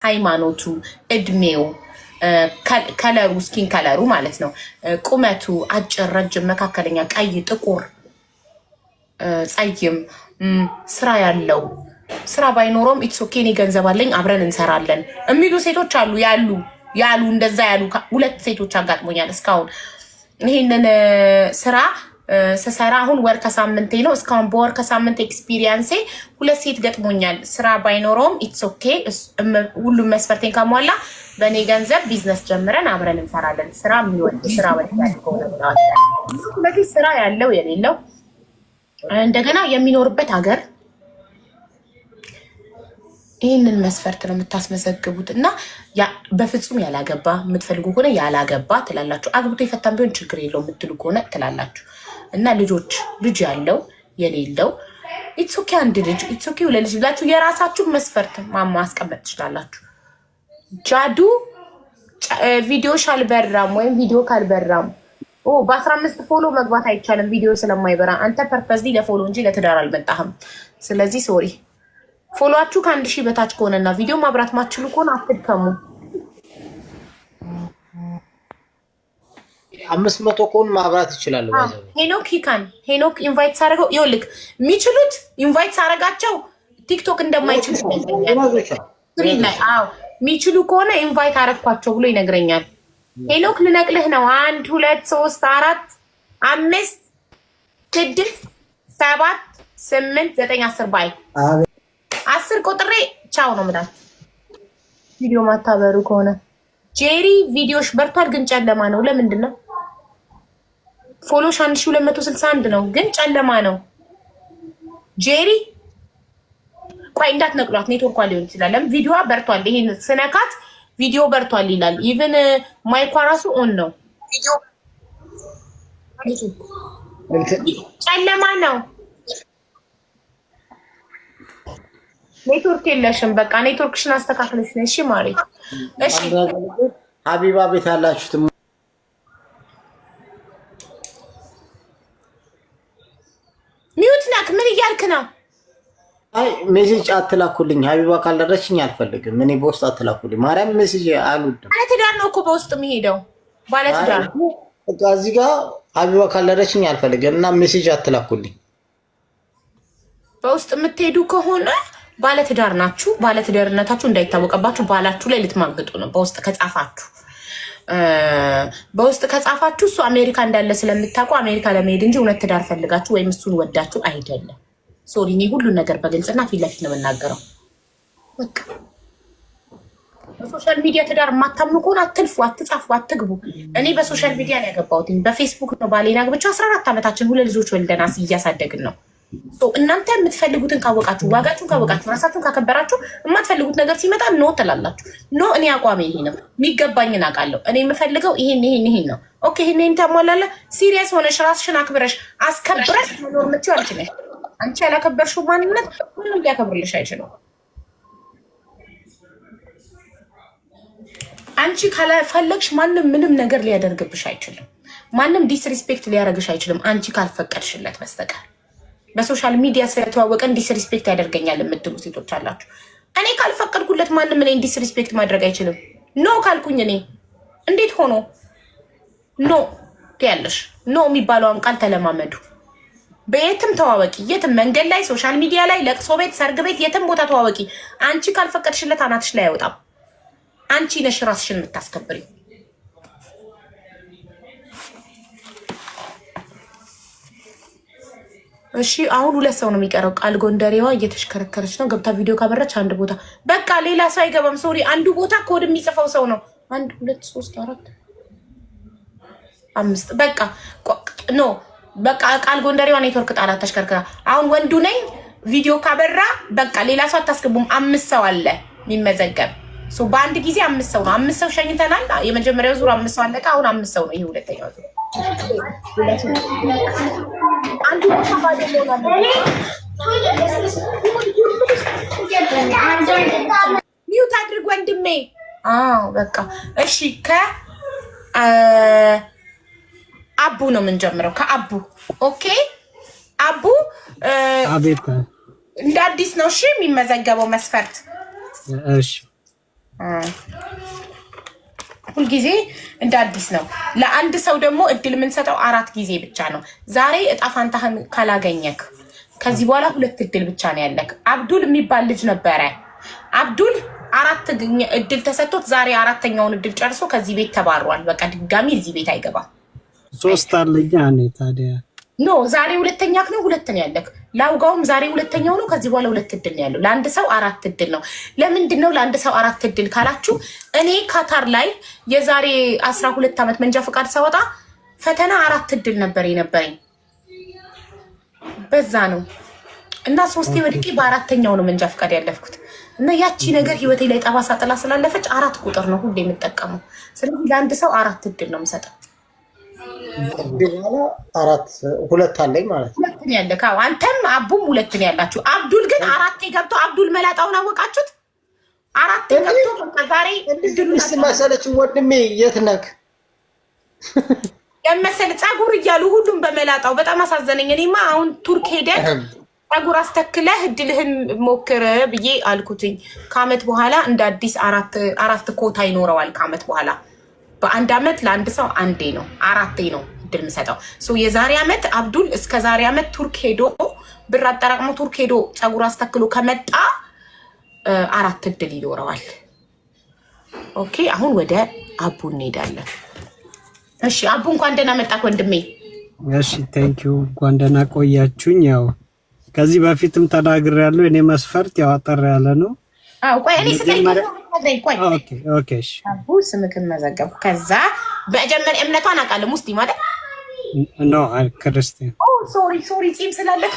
ሃይማኖቱ፣ እድሜው፣ ከለሩ፣ ስኪን ከለሩ ማለት ነው። ቁመቱ፣ አጭር፣ ረጅም፣ መካከለኛ፣ ቀይ፣ ጥቁር፣ ጸይም፣ ስራ ያለው፣ ስራ ባይኖረውም ኢትስ ኦኬ እኔ ገንዘብ አለኝ አብረን እንሰራለን የሚሉ ሴቶች አሉ። ያሉ እንደዛ ያሉ 2 ሴቶች አጋጥሞኛል እስካሁን። ይሄንን ስራ ስሰራ አሁን ወር ከሳምንቴ ነው። እስካሁን በወር ከሳምንት ኤክስፒሪየንሴ 2 ሴት ገጥሞኛል። ስራ ባይኖረውም ኢትስ ኦኬ ሁሉም መስፈርቴን ካሟላ በእኔ ገንዘብ ቢዝነስ ጀምረን አብረን እንሰራለን። ስራ የሚወድ ስራ ወዳድ ከሆነ ስለዚህ ስራ ያለው የሌለው እንደገና የሚኖርበት ሀገር ይህንን መስፈርት ነው የምታስመዘግቡት። እና በፍጹም ያላገባ የምትፈልጉ ከሆነ ያላገባ ትላላችሁ። አግብቶ የፈታም ቢሆን ችግር የለው የምትሉ ከሆነ ትላላችሁ። እና ልጅ ያለው የሌለው ኢትስ ኦኬ፣ አንድ ልጅ ኢትስ ኦኬ፣ 2 ልጅ ብላችሁ የራሳችሁን መስፈርት ማስቀመጥ ትችላላችሁ። ጃዱ ቪዲዮሽ አልበራም ወይም ቪዲዮ ካልበራም በ15 ፎሎ መግባት አይቻልም ቪዲዮ ስለማይበራ። አንተ ፐርፐዝሊ ለፎሎ እንጂ ለትዳር አልመጣህም። ስለዚህ ሶሪ። ፎሎዋችሁ ከ1000 በታች ከሆነና ቪዲዮ ማብራት ማትችሉ ከሆነ አትድከሙ። 500 ከሆነ ማብራት ይችላል። ሄኖክ ኢንቫይት ሳረገው ይኸውልህ የሚችሉት ኢንቫይት ሳረጋቸው ቲክቶክ እንደማይችሉ ይነግረኛል። የሚችሉ ከሆነ ኢንቫይት አረግኳቸው ብሎ ይነግረኛል። ሄኖክ ልነቅልህ ነው። 1 2 3 4 5 6 7 8 9 10 ባይ 10 ቆጥሬ ቻው ነው ምናምን። ቪዲዮ ማታበሩ ከሆነ ጄሪ ቪዲዮሽ በርቷል፣ ግን ጨለማ ነው። ለምንድን ነው? ፎሎሽ 1261 ነው፣ ግን ጨለማ ነው። ጄሪ ቆይ እንዳትነቅሏት፣ ኔትወርኳ ሊሆን ይችላል። ለምን ቪዲዮዋ በርቷል። ይሄን ስነካት ቪዲዮ በርቷል ይላል። ኢቭን ማይኳ ራሱ ኦን ነው። ጨለማ ነው። ኔትወርክ የለሽም። በቃ ኔትወርክሽን አስተካክለሽ ነው። እሺ ማሪ። እሺ ሀቢባ ቤት ያላችሁት ሚውት ናክ። ምን እያልክ ነው? አይ ሜሴጅ አትላኩልኝ። ሀቢባ ካልደረችኝ አልፈልግም። እኔ በውስጥ አትላኩልኝ። ማርያም ሜሴጅ አልወድም። ባለትዳር ነው እኮ በውስጥ የሚሄደው ባለትዳር። በቃ እዚህ ጋር ሀቢባ ካልደረችኝ አልፈልግም እና ሜሴጅ አትላኩልኝ። በውስጥ የምትሄዱ ከሆነ ባለትዳር ናችሁ። ባለትዳርነታችሁ እንዳይታወቀባችሁ ባላችሁ ላይ ልትማግጡ ነው። በውስጥ ከጻፋችሁ እሱ አሜሪካ እንዳለ ስለምታውቁ አሜሪካ ለመሄድ እንጂ እውነት ትዳር ፈልጋችሁ ወይም እሱን ወዳችሁ አይደለም። ሶሪ፣ እኔ ሁሉን ነገር በግልጽና ፊት ለፊት ነው የምናገረው። በቃ በሶሻል ሚዲያ ትዳር የማታምኑ ከሆነ አትልፉ፣ አትጻፉ፣ አትግቡ። እኔ በሶሻል ሚዲያ ነው ያገባሁት። በፌስቡክ ነው ባሌን አግብቼ 14 ዓመታችን 2 ልጆች ወልደና እያሳደግን ነው። እናንተ የምትፈልጉትን ካወቃችሁ፣ ዋጋችሁን ካወቃችሁ፣ ራሳችሁን ካከበራችሁ የማትፈልጉት ነገር ሲመጣ ኖ ትላላችሁ። ኖ እኔ አቋሜ ይሄ ነው፣ የሚገባኝን አውቃለሁ። እኔ የምፈልገው ይሄን ነው። ኦኬ ይሄን ታሟላለ። ሲሪየስ ሆነሽ ራስሽን አክብረሽ አስከብረሽ መኖር የምትችይው አንቺ ነሽ። አንቺ ያላከበርሽው ማንነት ምንም ሊያከብርልሽ አይችልም። አንቺ ካላፈለግሽ ማንም ምንም ነገር ሊያደርግብሽ አይችልም። ማንም ዲስሪስፔክት ሊያደርግሽ አይችልም፣ አንቺ ካልፈቀድሽለት በስተቀር። በሶሻል ሚዲያ ስለተዋወቀን ዲስሪስፔክት ያደርገኛል የምትሉ ሴቶች አላችሁ። እኔ ካልፈቀድኩለት ማንም እኔን ዲስሪስፔክት ማድረግ አይችልም። ኖ ካልኩኝ እኔ እንዴት ሆኖ ኖ ትያለሽ? ኖ የሚባለውን ቃል ተለማመዱ። በየትም ተዋወቂ፣ የትም መንገድ ላይ፣ ሶሻል ሚዲያ ላይ፣ ለቅሶ ቤት፣ ሰርግ ቤት፣ የትም ቦታ ተዋወቂ። አንቺ ካልፈቀድሽለት አናትሽ ላይ አይወጣም። አንቺ ነሽ ራስሽን የምታስከብሪ። እሺ አሁን 2 ሰው ነው የሚቀረው። ቃል ጎንደሬዋ እየተሽከረከረች ነው። ገብታ ቪዲዮ ካበረች አንድ ቦታ በቃ ሌላ ሰው አይገባም። ሶሪ አንዱ ቦታ ኮድ የሚጽፈው ሰው ነው። 1 2 3 4 5 በቃ ኖ በቃ ቃል ጎንደሬዋ ኔትወርክ ጣላት ተሽከርከራ። አሁን ወንዱ ነኝ ቪዲዮ ካበራ በቃ ሌላ ሰው አታስገቡም። 5 ሰው አለ የሚመዘገብ ሶ በአንድ ጊዜ 5 ሰው ነው። 5 ሰው ሸኝተናል። የመጀመሪያው ዙር 5 ሰው አለቀ። አሁን 5 ሰው ነው። ይሄ ሁለተኛው ዙር አንዱ ሚውት አድርግ ወንድሜ። በቃ እሺ አቡ ነው የምንጀምረው። ከአቡ ኦኬ። አቡ አቤት። እንደ አዲስ ነው እሺ የሚመዘገበው መስፈርት። እሺ ሁልጊዜ እንደ አዲስ ነው። ለአንድ ሰው ደግሞ እድል የምንሰጠው 4 ጊዜ ብቻ ነው። ዛሬ እጣ ፋንታህን ካላገኘክ ከዚህ በኋላ 2 እድል ብቻ ነው ያለክ። አብዱል የሚባል ልጅ ነበረ። አብዱል 4 እድል ተሰጥቶት ዛሬ 4ኛውን እድል ጨርሶ ከዚህ ቤት ተባሯል። በቃ ድጋሚ እዚህ ቤት አይገባም። 3 አለኛ እኔ ታዲያ ኖ ዛሬ 2ኛክ ነው 2 ነው ያለክ። ላውጋውም ዛሬ 2ኛው ነው። ከዚህ በኋላ 2 እድል ነው ያለው። ለአንድ ሰው 4 እድል ነው። ለምንድን ነው ለአንድ ሰው 4 እድል ካላችሁ፣ እኔ ካታር ላይ የዛሬ 12 ዓመት መንጃ ፈቃድ ሳወጣ ፈተና 4 እድል ነበር የነበረኝ። በዛ ነው እና 3 ወድቄ በ4ኛው ነው መንጃ ፈቃድ ያለፍኩት። እና ያቺ ነገር ህይወቴ ላይ ጠባሳ ጥላ ስላለፈች 4 ቁጥር ነው ሁሌ የምጠቀመው። ስለዚህ ለአንድ ሰው 4 እድል ነው የምሰጠው። ቢላላ 2 አለኝ ማለት ነው። 2 ያለክ አንተም አቡም 2 ያላችሁ። አብዱል ግን 4 ገብቶ አብዱል መላጣውን አወቃችሁት? 4 ገብቶ በቃ ዛሬ እስ መሰለች ወንድሜ የት ነክ የመሰለ ፀጉር እያሉ ሁሉም በመላጣው በጣም አሳዘነኝ። እኔማ አሁን ቱርክ ሄደህ ፀጉር አስተክለህ እድልህን ሞክር ብዬ አልኩትኝ። ከአመት በኋላ እንደ አዲስ 4 ኮታ ይኖረዋል። ከአመት በኋላ በአንድ አመት ለአንድ ሰው 1 ነው 4 ነው እድል የምሰጠው። የዛሬ አመት አብዱል እስከ ዛሬ አመት ቱርክ ሄዶ ብር አጠራቅሞ ቱርክ ሄዶ ፀጉር አስተክሎ ከመጣ 4 እድል ይኖረዋል። ኦኬ አሁን ወደ አቡ እንሄዳለን። እሺ አቡ እንኳን ደህና መጣክ ወንድሜ። እሺ ቴንኪው እንኳን ደህና ቆያችሁኝ። ያው ከዚህ በፊትም ተናግሬያለሁ። እኔ መስፈርት ያው አጠር ያለ ነው። ቆይ እኔ ኦኬ እሺ አቡ ስምክን መዘገብኩ። ከዛ በጀመር እምነቷን አውቃለሁ። ሙስሊም አይደል? ኖ ክርስቲያን። ሶሪ ጺም ስላለኩ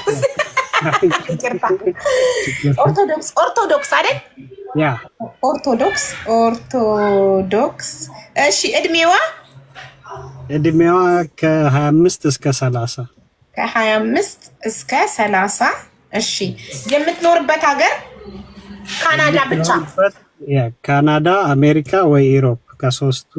ኦርቶዶክስ አይደል? ያ ኦርቶዶክስ። እሺ እድሜዋ ከ25 እስከ 30 ከ25 እስከ 30። እሺ የምትኖርበት ሀገር ካናዳ ብቻ? ካናዳ፣ አሜሪካ ወይ ኢሮፕ ከሶስቱ።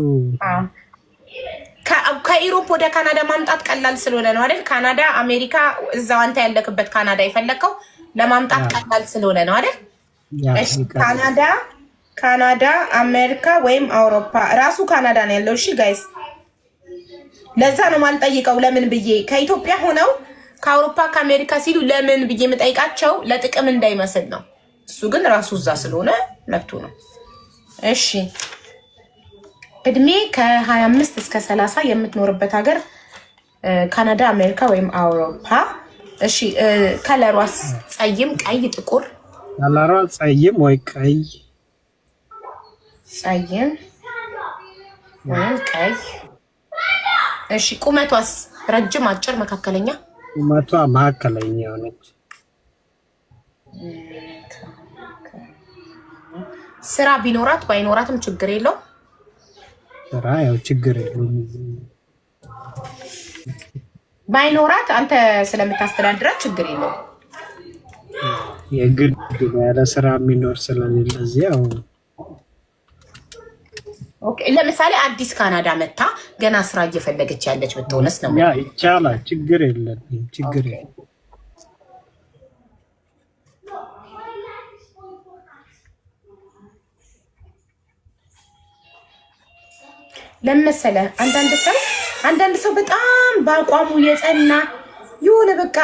ከኢሮፕ ወደ ካናዳ ማምጣት ቀላል ስለሆነ ነው አይደል? ካናዳ፣ አሜሪካ እዛው አንተ ያለክበት ካናዳ የፈለከው ለማምጣት ቀላል ስለሆነ ነው አይደል? እሺ ካናዳ፣ አሜሪካ ወይም አውሮፓ። ራሱ ካናዳ ነው ያለው። እሺ ጋይስ ለዛ ነው ማልጠይቀው ለምን ብዬ። ከኢትዮጵያ ሆነው ከአውሮፓ ከአሜሪካ ሲሉ ለምን ብዬ የምጠይቃቸው ለጥቅም እንዳይመስል ነው። እሱ ግን ራሱ እዛ ስለሆነ መብቱ ነው። እሺ እድሜ ከ25 እስከ 30 የምትኖርበት ሀገር ካናዳ፣ አሜሪካ ወይም አውሮፓ። እሺ ከለሯስ ፀይም፣ ቀይ፣ ጥቁር? ከለሯ ፀይም ወይ ቀይ። ፀይም ወይም ቀይ። እሺ ቁመቷስ ረጅም፣ አጭር፣ መካከለኛ? ቁመቷ መካከለኛ ነች። ስራ ቢኖራት ባይኖራትም ችግር የለው? ስራ ያው ችግር የለውም። ባይኖራት አንተ ስለምታስተዳድራት ችግር የለው። የግድ ያለ ስራ የሚኖር ስለሌለ እዚያው። ኦኬ ለምሳሌ አዲስ ካናዳ መታ ገና ስራ እየፈለገች ያለች ብትሆንስ ነው? ያ ይቻላል። ችግር የለም። ችግር የለም። ለመሰለ አንዳንድ ሰው በጣም በአቋሙ የጸና የሆነ በቃ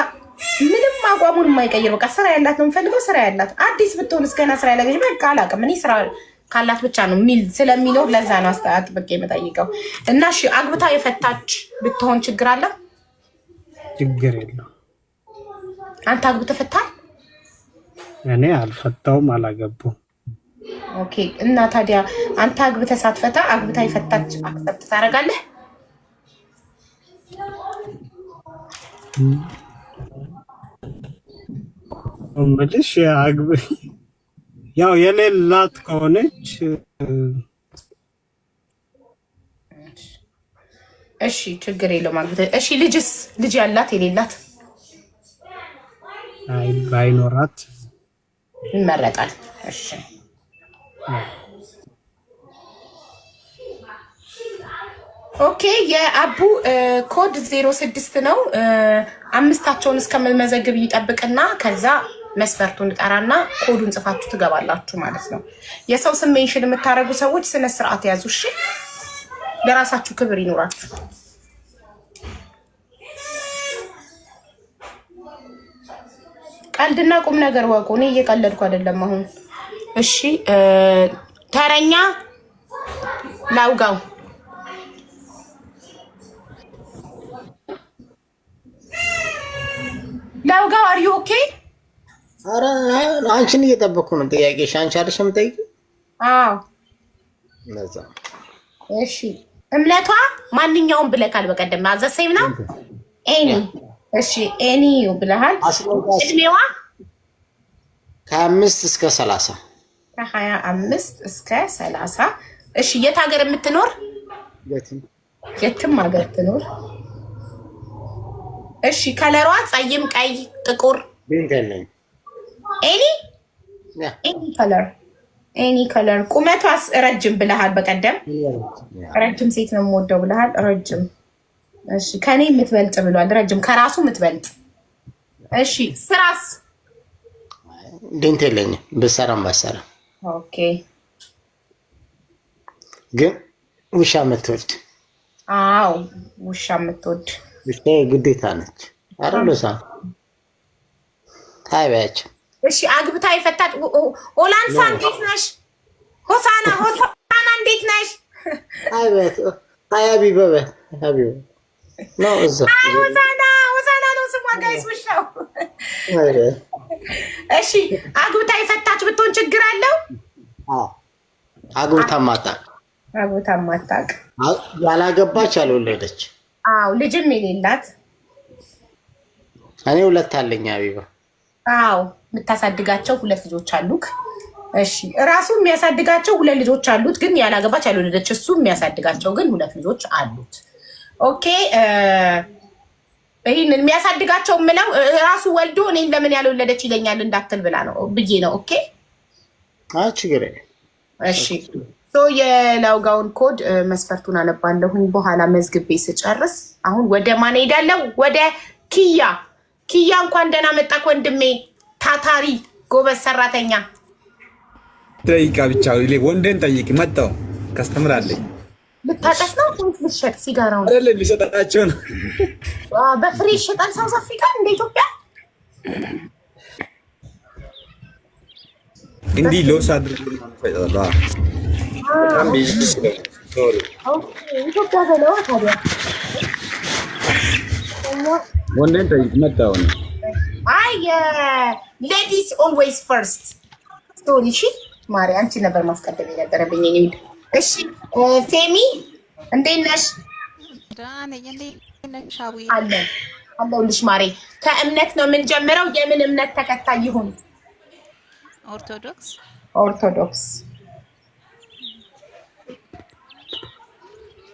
ምንም አቋሙን የማይቀይር በቃ ስራ ያላት ነው የምፈልገው። ስራ ያላት አዲስ ብትሆንስ ገና ስራ ያለች በቃ አላውቅም። እኔ ስራ ካላት ብቻ ነው ስለሚኖር ለዛ ነው አጥብቄ የምጠይቀው። እና እሺ አግብታ የፈታች ብትሆን ችግር አለ? ችግር የለው። አንተ አግብተህ ፈታል? እኔ አልፈታውም፣ አላገባሁም። ኦኬ እና ታዲያ አንተ አግብተህ ሳትፈታ አግብታ የፈታች አክሰፕት ታደርጋለህ? እምልሽ ያው የሌላት ከሆነች እሺ ችግር የለውም አግብተህ። እሺ ልጅ ያላት የሌላት? አይ ባይኖራት ይመረጣል። እሺ ኦኬ የአቡ ኮድ 06 ነው። 5ታቸውን እስከመመዘግብ ይጠብቅና ከዛ መስፈርቱን ጠራና ኮዱን ጽፋችሁ ትገባላችሁ ማለት ነው። የሰው ስም ሜንሽን የምታደርጉ ሰዎች ስነ ስርዓት ያዙ እሺ። ለራሳችሁ ክብር ይኖራችሁ። ቀልድና ቁም ነገር ወቁ። እኔ እየቀለድኩ አይደለም አሁን። እሺ ተረኛ ላውጋው ላውጋው አር ዩ ኦኬ? ኧረ አንቺን እየጠበኩ ነው። ጥያቄሽ አንቺ አይደሽ የምጠይቂው? አዎ ለዛ እሺ። እምነቷ ማንኛውም ብለካል። በቀደም አዘሰይም ነው ኤኒ። እሺ ኤኒ ብለሃል። እድሜዋ ከ25 እስከ 30 ከ25 እስከ 30 እሺ። የት ሀገር የምትኖር? የትም ሀገር ትኖር። እሺ ከለሯ ፀይም፣ ቀይ፣ ጥቁር ቢንተለኝ ኤኒ ከለር። ቁመቷስ ረጅም ብለሃል በቀደም። ረጅም ሴት ነው የምወደው ብለሃል። ረጅም እሺ። ከኔ የምትበልጥ ብሏል። ረጅም ከራሱ የምትበልጥ እሺ። ስራስ? ዲንት የለኝም ብሰራም ባሰራም። ኦኬ ግን ውሻ የምትወድ? አዎ ውሻ የምትወድ ውሻ ግዴታ ነች። አረሎሳ ታይባያቸው። እሺ አግብታ የፈታች ኦላንሳ እንዴት ነሽ? ሆሳና እንዴት ነሽ? ታይባት ታያቢ በበ ታያቢ ነው እዛ ሆሳና ነው ስሟ ጋይስ ውሻው። እሺ አግብታ የፈታች ብትሆን ችግር አለው? አዎ አግብታ ማታቅ ያላገባች ያልወለደች። አዎ ልጅም የሌላት። እኔ ሁለት አለኝ አቢባ። አዎ የምታሳድጋቸው 2 ልጆች አሉክ። እሺ እራሱ የሚያሳድጋቸው 2 ልጆች አሉት፣ ግን ያላገባች ያልወለደች። እሱ የሚያሳድጋቸው ግን 2 ልጆች አሉት። ኦኬ ይሄንን የሚያሳድጋቸው ምለው ራሱ ወልዶ እኔን ለምን ያልወለደች ይለኛል እንዳትል ብላ ነው ብዬ ነው። ኦኬ ችግር የለም። እሺ የላውጋውን ኮድ መስፈርቱን አነባለሁኝ በኋላ መዝግቤ ስጨርስ። አሁን ወደ ማን ሄዳለሁ? ወደ ኪያ። ኪያ እንኳን ደህና መጣክ ወንድሜ። ታታሪ ጎበዝ ሰራተኛ። ጠይቃ ብቻ ወንድን ጠይቅ። መጣው ከስተምር አለኝ። ልታጨስ ነው ወይስ ልትሸጥ? ሲጋራውን አይደለም ሊሰጣቸው ነው። በፍሬ ይሸጣል ሳውዝ አፍሪካ እንደ ኢትዮጵያ? እንዲህ ሎስ አድርጎ ነው። ኢትዮጵያ በለዋ ታዲያ። ወንድን ጠይቅ። መጣው ነው። አይ ሌዲስ ኦልዌይስ ፈርስት ስቶሪ። እሺ ማሪ አንቺ ነበር ማስቀደም የነበረብኝ። እሺ ፌሚ እንዴት ነሽ? አለሁልሽ ማሬ። ከእምነት ነው የምንጀምረው። የምን እምነት ተከታይ ይሁን? ኦርቶዶክስ።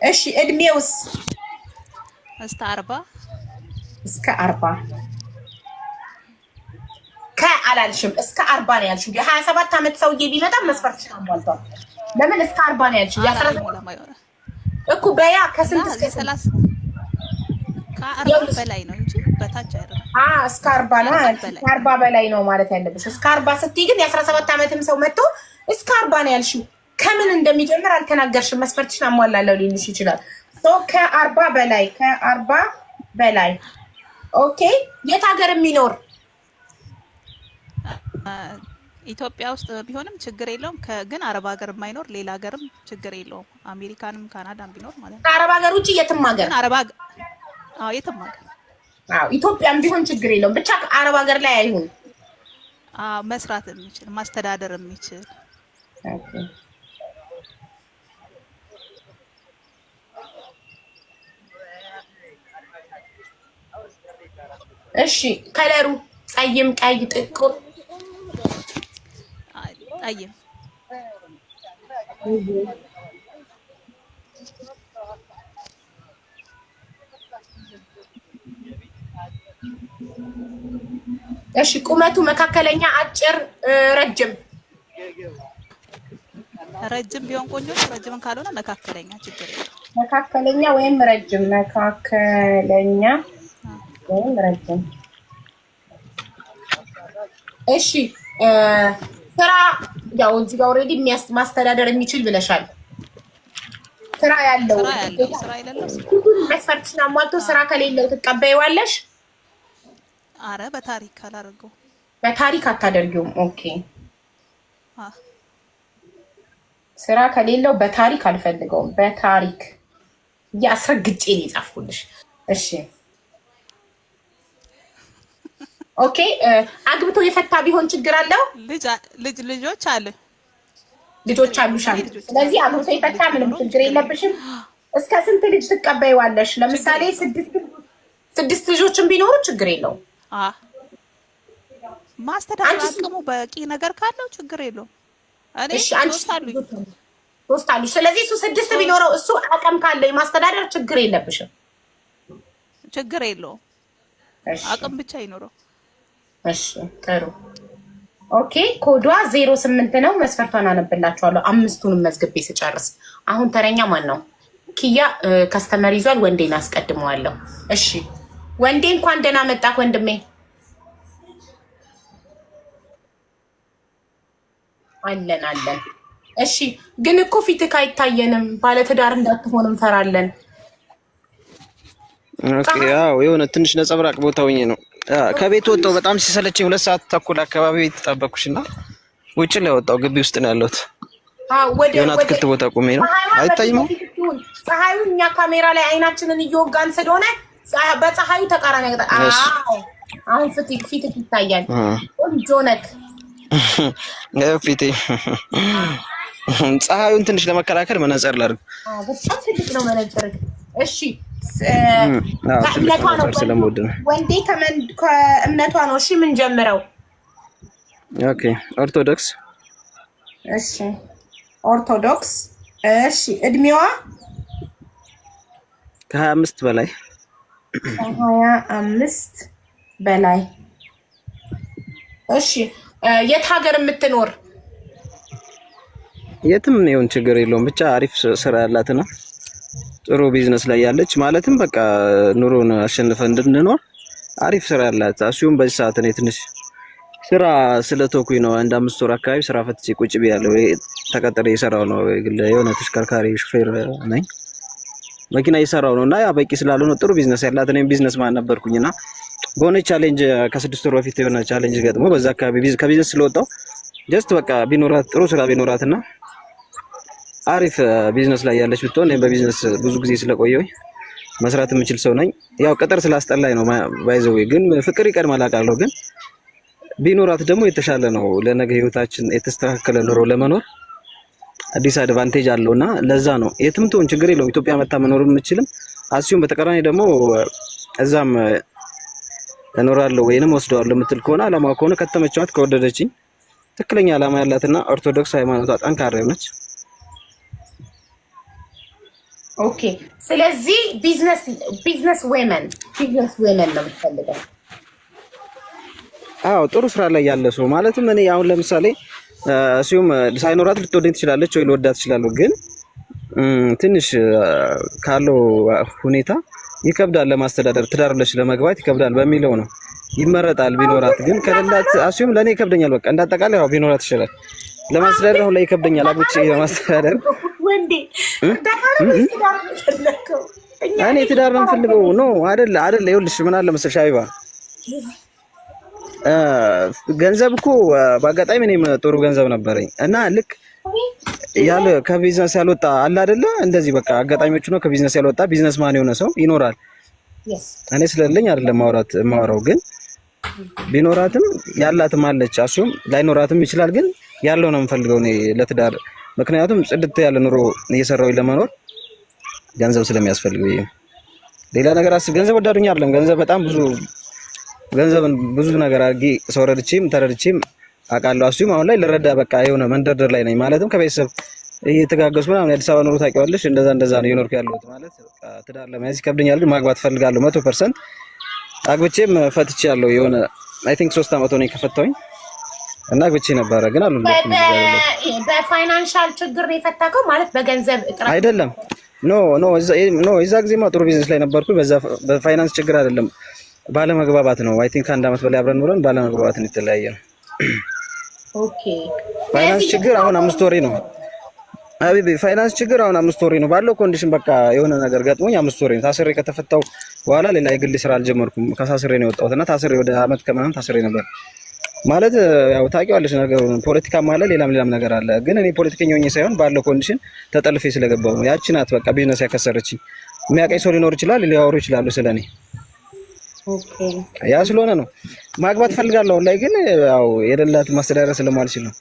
እሺ እድሜውስ? እስከ 40 ከአላልሽም እስከ 40 ነው ያልሽው። የ27 ዓመት ሰውዬ ቢመጣ መስፈርት አሟልቷል። ለምን እስከ 40 ነው ያልሽው? እኮ በያ ከስንት እስከ 30 ከ40 በላይ ነው እንጂ በታች አይደለም። እስከ 40 ነው። እስከ 40 በላይ ነው ማለት ያለብሽ። እስከ 40 ስትይ ግን የ17 ዓመትም ሰው መጥቶ እስከ 40 ነው ያልሽው። ከምን እንደሚጀምር አልተናገርሽም። መስፈርትሽን አሟላለሁ ሊልሽ ይችላል። ከ40 በላይ ኦኬ። የት ሀገር የሚኖር? ኢትዮጵያ ውስጥ ቢሆንም ችግር የለውም። ግን አረብ ሀገር የማይኖር ሌላ ሀገርም ችግር የለውም። አሜሪካንም ካናዳም ቢኖር ማለት ነው። ከአረብ ሀገር ውጭ የትም ሀገር? የትም ሀገር። ኢትዮጵያም ቢሆን ችግር የለውም። ብቻ አረብ ሀገር ላይ አይሁን። መስራት የሚችል ማስተዳደር የሚችል። እሺ ከለሩ ፀይም፣ ቀይ፣ ጥቁር? ጠይም። እሺ ቁመቱ መካከለኛ፣ አጭር፣ ረጅም? ረጅም ቢሆን ቆንጆ፣ ረጅም ካልሆነ መካከለኛ ችግር የለም። መካከለኛ ወይም ረጅም? መካከለኛ ወይም ረጅም። እሺ ስራ ያው እዚህ ጋር ኦልሬዲ ማስተዳደር የሚችል ብለሻል። ስራ ያለው ስራ የሌለው መስፈርትሽን አሟልቶ ስራ ከሌለው ትቀበይዋለሽ? አረ በታሪክ አላደርገው። በታሪክ አታደርጊውም? ኦኬ ስራ ከሌለው በታሪክ አልፈልገውም። በታሪክ ያስረግጬ ነው የጻፍኩልሽ። እሺ ኦኬ አግብቶ የፈታ ቢሆን ችግር አለው? ልጆች አለ ልጆች አሉሻል። ስለዚህ አግብቶ የፈታ ምንም ችግር የለብሽም። እስከ ስንት ልጅ ትቀበይዋለሽ? ለምሳሌ 6 ልጆችን ቢኖሩ ችግር የለውም። ማስተዳደር አቅሙ በቂ ነገር ካለው ችግር የለውም። እኔ 3 አሉሽ። ስለዚህ እሱ 6 ቢኖረው እሱ አቅም ካለው የማስተዳደር ችግር የለብሽም። ችግር የለውም። አቅም ብቻ ይኖረው። እሺ ጥሩ ኦኬ። ኮዷ 08 ነው። መስፈርቷን አነብላችኋለሁ 5ቱንም መዝግቤ ስጨርስ። አሁን ተረኛ ማን ነው? ኪያ ከስተመር ይዟል። ወንዴን አስቀድመዋለሁ። እሺ ወንዴ እንኳን ደህና መጣህ ወንድሜ። አለን። እሺ ግን እኮ ፊትህ አይታየንም። ባለትዳር እንዳትሆን እንፈራለን። ኦኬ ያው የሆነ ትንሽ ነጸብራቅ ቦታ ሆኜ ነው ከቤት ወጣው። በጣም ሲሰለችኝ 2 ሰዓት ተኩል አካባቢ ተጠበቅኩሽና ውጭ ላይ ወጣው። ግቢ ውስጥ ነው ያለሁት። የሆነ አትክልት ቦታ ቆሜ ነው። አይታይም ፀሐዩ። እኛ ካሜራ ላይ አይናችንን እየወጋን ስለሆነ በፀሐዩ ተቃራኒ ያገጣ። አሁን ፊትህ ይታያል። ቆንጆ ነክ ፊቴ ፀሐዩን ትንሽ ለመከላከል መነጽር ላድርግ። በጣም ትልቅ ነው መነጽር። እሺ ከእምነቷ ነው ወንዴ ከእምነቷ ነው። እሺ ምን ጀምረው? ኦኬ ኦርቶዶክስ። እሺ ኦርቶዶክስ። እሺ እድሜዋ ከ25 በላይ 25 በላይ። እሺ የት ሀገር የምትኖር? የትም ይሁን ችግር የለውም። ብቻ አሪፍ ስራ ያላት ነው። ጥሩ ቢዝነስ ላይ ያለች ማለትም በቃ ኑሮን አሸንፈን እንድንኖር አሪፍ ስራ ያላት። አሱም በዚህ ሰዓት ነው ትንሽ ስራ ስለተኩኝ ነው። አንድ 5 ወር አካባቢ ስራ ፈትቼ ቁጭ ብያለሁ። ተቀጥሬ እየሰራው ነው። የሆነ ተሽከርካሪ ሹፌር ነኝ። መኪና እየሰራው ነውና ያ በቂ ስላልሆነ ጥሩ ቢዝነስ ያላት ነው። ቢዝነስ ማን ነበርኩኝና በሆነ ቻሌንጅ ከ6 ወር በፊት የሆነ ቻሌንጅ ገጥሞ በዛ አካባቢ ከቢዝነስ ስለወጣው ጀስት በቃ ቢኖራት ጥሩ ስራ ቢኖራትና አሪፍ ቢዝነስ ላይ ያለች ብትሆን። በቢዝነስ ብዙ ጊዜ ስለቆየሁኝ መስራት የምችል ሰው ነኝ። ያው ቅጥር ስላስጠላኝ ነው ባይዘው፣ ግን ፍቅር ይቀድማል አውቃለሁ። ግን ቢኖራት ደግሞ የተሻለ ነው። ለነገ ህይወታችን የተስተካከለ ኑሮ ለመኖር አዲስ አድቫንቴጅ አለውና ለዛ ነው። የትም ትሆን ችግር የለውም ኢትዮጵያ መታ መኖር የምችልም። አሲዩም በተቀራኒ ደግሞ እዛም እኖራለሁ ወይንም ወስደዋለሁ የምትል ከሆነ አላማው ከሆነ ከተመቻት ከወደደችኝ ትክክለኛ አላማ ያላትና ኦርቶዶክስ ሃይማኖቷ ጠንካራ ነች። ኦኬ ስለዚህ ቢዝነስ ዌመን ነው የምትፈልገው? አዎ ጥሩ ስራ ላይ ያለ ሰው ማለትም እኔ አሁን ለምሳሌ እሱም ሳይኖራት ልትወደኝ ትችላለች ወይ ልወዳት ትችላለሁ። ግን ትንሽ ካለው ሁኔታ ይከብዳል ለማስተዳደር፣ ትዳር ለሽ ለመግባት ይከብዳል በሚለው ነው ይመረጣል። ቢኖራት ግን ከሌላት አሱም ለኔ ይከብደኛል። በቃ እንዳጠቃላይ ያው ቢኖራት ይችላል። ለማስተዳደር አሁን ላይ ይከብደኛል። አብቼ ለማስተዳደር ወንዴ እኔ ትዳር ነው የምፈልገው። ኖ አይደለ ይኸውልሽ ምን አለ መሰለሽ አይባ ገንዘብ እኮ በአጋጣሚ እኔም ጥሩ ገንዘብ ነበረኝ እና ልክ ያለ ከቢዝነስ ያልወጣ አለ አይደለ እንደዚህ በቃ አጋጣሚዎቹ ነው። ከቢዝነስ ያልወጣ ቢዝነስ ማን የሆነ ሰው ይኖራል። እኔ ስለሌለኝ አይደለም ማውራው ግን ቢኖራትም ያላትም አለች። አሱም ላይኖራትም ይችላል። ግን ያለው ነው የምፈልገው እኔ ለትዳር። ምክንያቱም ጽድት ያለ ኑሮ እየሰራሁኝ ለመኖር ገንዘብ ስለሚያስፈልገው ሌላ ነገር ገንዘብ ወዳዱኝ አይደለም። ገንዘብ በጣም ገንዘብን ብዙ ነገር አድርጌ ሰው ተረድቼም አውቃለሁ። አሱም አሁን ላይ ልረዳ በቃ የሆነ መንደርደር ላይ ነኝ። ማለትም ከቤተሰብ እየተጋገዝኩ ምናምን አዲስ አበባ ኑሮ ታውቂዋለሽ። እንደዛ ነው እየኖርኩ ያለሁት። ማለት በቃ ትዳር ለመያዝ ይከብደኛል። ግን ማግባት ፈልጋለሁ 100%። አግብቼም ፈትቻለሁ። የሆነ አይ ቲንክ 3 አመት ሆነኝ ከፈታሁኝ እና አግብቼ ነበረ። ግን በፋይናንሻል ችግር ነው የፈታከው? ማለት በገንዘብ እጥረት አይደለም። ኖ የዛ ጊዜማ ጥሩ ቢዝነስ ላይ ነበርኩ። በፋይናንስ ችግር አይደለም፣ ባለመግባባት ነው። አይ ቲንክ 1 አመት በላይ አብረን ኖረን ባለመግባባት ነው የተለያየ ነው። ኦኬ ፋይናንስ ችግር አሁን 5 ወሬ ነው አቢቢ። ፋይናንስ ችግር አሁን 5 ወሬ ነው ባለው ኮንዲሽን በቃ የሆነ ነገር ገጥሞኝ 5 ወሬ ነው ታስሬ ከተፈታው በኋላ ሌላ የግል ስራ አልጀመርኩም። ከሳስሬ ነው የወጣሁትና ታስሬ ወደ አመት ከምናምን ታስሬ ነበር ማለት ያው ታውቂዋለሽ ነገሩን። ፖለቲካም አለ ሌላም ነገር አለ። ግን እኔ ፖለቲከኛ ሆኜ ሳይሆን ባለው ኮንዲሽን ተጠልፌ ስለገባው ነው። ያቺ ናት በቃ ቢዝነስ ያከሰረችኝ። የሚያውቀኝ ሰው ሊኖር ይችላል ሊያወሩ ይችላሉ ስለኔ። ኦኬ ያ ስለሆነ ነው ማግባት ፈልጋለሁ ላይ ግን ያው የሌላት ማስተዳደር ስለማልችል ነው።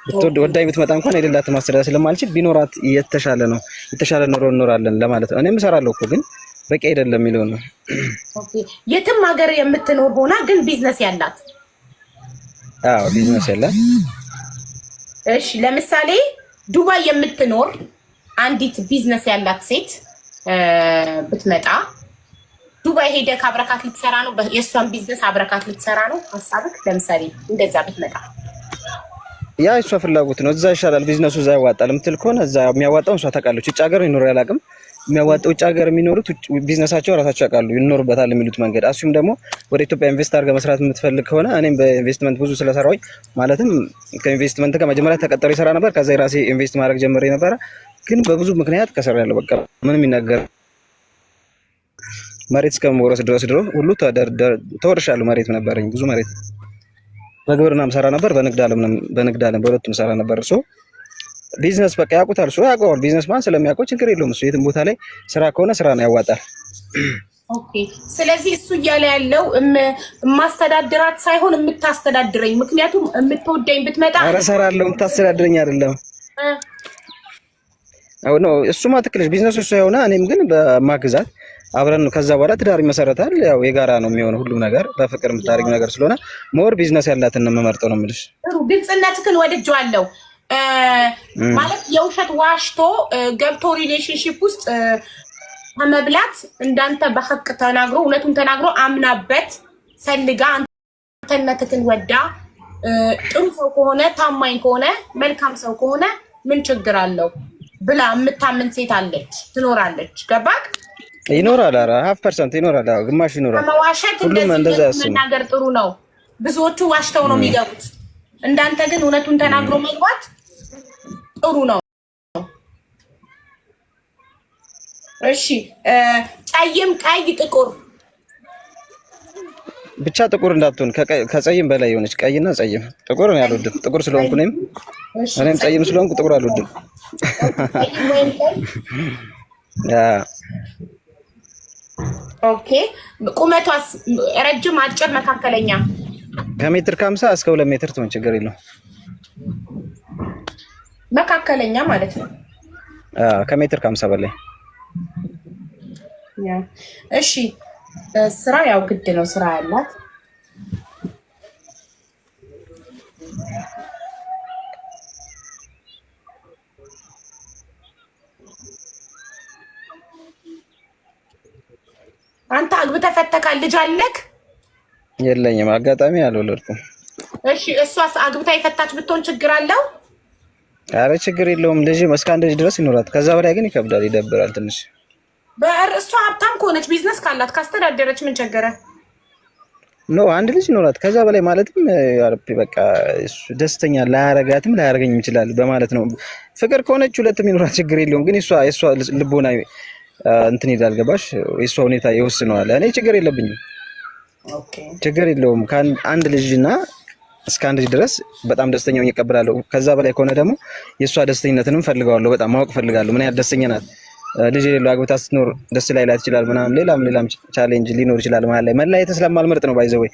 ብትወድ ወዳይ ብትመጣ እንኳን የሌላት ማስተዳደር ስለማልችል ቢኖራት የተሻለ ነው የተሻለ ኑሮ እንኖራለን ለማለት ነው። እኔም እሰራለሁ እኮ ግን በቂ አይደለም የሚለው ነው። ኦኬ የትም ሀገር የምትኖር ሆና ግን ቢዝነስ ያላት አዎ ቢዝነስ ያላት እሺ ለምሳሌ ዱባይ የምትኖር አንዲት ቢዝነስ ያላት ሴት ብትመጣ ዱባይ ሄደ ካብረካት ልትሰራ ነው የሷን ቢዝነስ አብረካት ልትሰራ ነው ሐሳብክ ለምሳሌ እንደዛ ብትመጣ ያ እሷ ፍላጎት ነው። እዛ ይሻላል ቢዝነሱ እዛ ያዋጣል የምትል ከሆነ እዛ የሚያዋጣው እሷ ታውቃለች። ውጭ ሀገር ይኖር ያላቅም የሚያዋጣው ውጭ ሀገር የሚኖሩት ቢዝነሳቸው ራሳቸው ያውቃሉ ይኖርበታል የሚሉት መንገድ። እሱም ደግሞ ወደ ኢትዮጵያ ኢንቨስት አድርገህ መስራት የምትፈልግ ከሆነ እኔም በኢንቨስትመንት ብዙ ስለሰራሁኝ ማለትም ከኢንቨስትመንት ጋር መጀመሪያ ተቀጥሬ ይሰራ ነበር። ከዛ የራሴ ኢንቨስት ማድረግ ጀምሬ ነበር። ግን በብዙ ምክንያት ከሰራለሁ በቃ ምንም ይናገር መሬት እስከመውረስ ድረስ ሁሉ ተወርሻለሁ። መሬት ነበረኝ ብዙ መሬት በግብርናም ሰራ ነበር በንግድ ዓለም በሁለቱም ሰራ ነበር። እሱ ቢዝነስ በቃ ያውቁታል። እሱ ያውቀዋል ቢዝነስማን ስለሚያውቀው ችግር የለውም። እሱ የትም ቦታ ላይ ስራ ከሆነ ስራ ነው ያዋጣል። ኦኬ ስለዚህ እሱ እያለ ያለው ማስተዳድራት ሳይሆን የምታስተዳድረኝ ምክንያቱም የምትወደኝ ብትመጣ ኧረ እሰራለሁ የምታስተዳድረኝ አይደለም አው ነው እሱማ ትክክለሽ ቢዝነሱ እሱ የሆነ እኔም ግን በማግዛት አብረን ከዛ በኋላ ትዳር ይመሰረታል። ያው የጋራ ነው የሚሆነው ሁሉም ነገር በፍቅር የምታደርግ ነገር ስለሆነ ሞር ቢዝነስ ያላትን ነው የምመርጠው ነው የምልሽ። ጥሩ ግልጽነትህን ወድጄዋለሁ። ማለት የውሸት ዋሽቶ ገብቶ ሪሌሽንሺፕ ውስጥ ከመብላት እንዳንተ በሐቅ ተናግሮ እውነቱን ተናግሮ አምናበት ፈልጋ አንተነትህን ወዳ ጥሩ ሰው ከሆነ ታማኝ ከሆነ መልካም ሰው ከሆነ ምን ችግር አለው ብላ የምታምን ሴት አለች ትኖራለች። ገባክ? ይኖራል። ኧረ 1% ይኖራል። ግማሽ ይኖራል። ከመዋሸት እንደዚህ መናገር ጥሩ ነው። ብዙዎቹ ዋሽተው ነው የሚገቡት። እንዳንተ ግን እውነቱን ተናግሮ መግባት ጥሩ ነው። እሺ ጸይም፣ ቀይ፣ ጥቁር ብቻ ጥቁር እንዳትሆን ከጸይም በላይ የሆነች ቀይና ጸይም። ጥቁር ነው ያልወድም። ጥቁር ስለሆንኩ እኔም ጸይም ስለሆንኩ ጥቁር አልወድም። ኦኬ ቁመቷስ ረጅም፣ አጭር፣ መካከለኛ? ከሜትር ከ50 እስከ 2 ሜትር ትሆን ችግር የለውም። መካከለኛ ማለት ነው። ከሜትር ከ50 በላይ። እሺ ስራ ያው ግድ ነው ስራ ያላት አንተ አግብተህ ፈተካል? ልጅ አለክ? የለኝም፣ አጋጣሚ አልወለድኩም። እሺ እሷስ አግብታ የፈታች ብትሆን ችግር አለው? አረ ችግር የለውም። ልጅ እስከ አንድ ልጅ ድረስ ይኖራል። ከዛ በላይ ግን ይከብዳል፣ ይደብራል ትንሽ። እሷ ሀብታም ከሆነች ቢዝነስ ካላት ካስተዳደረች ምን ቸገረ? ኖ አንድ ልጅ ይኖራት። ከዛ በላይ ማለትም በቃ ደስተኛ ላያረጋትም ላያረገኝም ይችላል በማለት ነው። ፍቅር ከሆነች ሁለትም ይኖራት ችግር የለውም። ግን የሷ ልቦና እንትን ይላል። ገባሽ? የሷ ሁኔታ ይወስነዋል። እኔ ችግር የለብኝም። ኦኬ ችግር የለውም። ከአንድ ልጅና እስከ አንድ ልጅ ድረስ በጣም ደስተኛ ሆኜ እቀበላለሁ። ከዛ በላይ ከሆነ ደግሞ የሷ ደስተኝነትንም ፈልጋለሁ። በጣም ማወቅ ፈልጋለሁ ምን ያህል ደስተኛ ናት። ልጅ የሌለው አግብታ ስትኖር ደስ ላይላት ይችላል ምናምን ሌላም ቻሌንጅ ሊኖር ይችላል ማለት ላይ መለያየት ስለማልመርጥ ነው። ባይዘው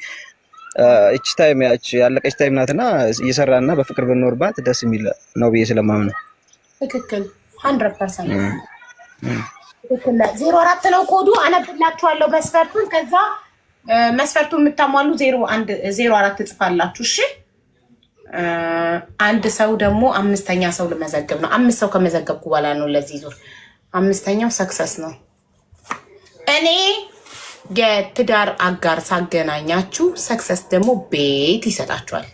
እቺ ታይም ያለቀች ታይም ናትና እየሰራና በፍቅር ብንኖርባት ደስ የሚል ነው ብዬ ስለማምን ነው። ትክክል 100% ትክክል። 04 ነው ኮዱ። አነብላችኋለሁ መስፈርቱን። ከዛ መስፈርቱን የምታሟሉ 0104 ትጽፋላችሁ። እሺ አንድ ሰው ደግሞ አምስተኛ ሰው ልመዘግብ ነው። 5 ሰው ከመዘገብኩ በኋላ ነው ለዚህ ዙር 5ኛው ሰክሰስ ነው። እኔ የትዳር አጋር ሳገናኛችሁ ሰክሰስ ደግሞ ቤት ይሰጣችኋል።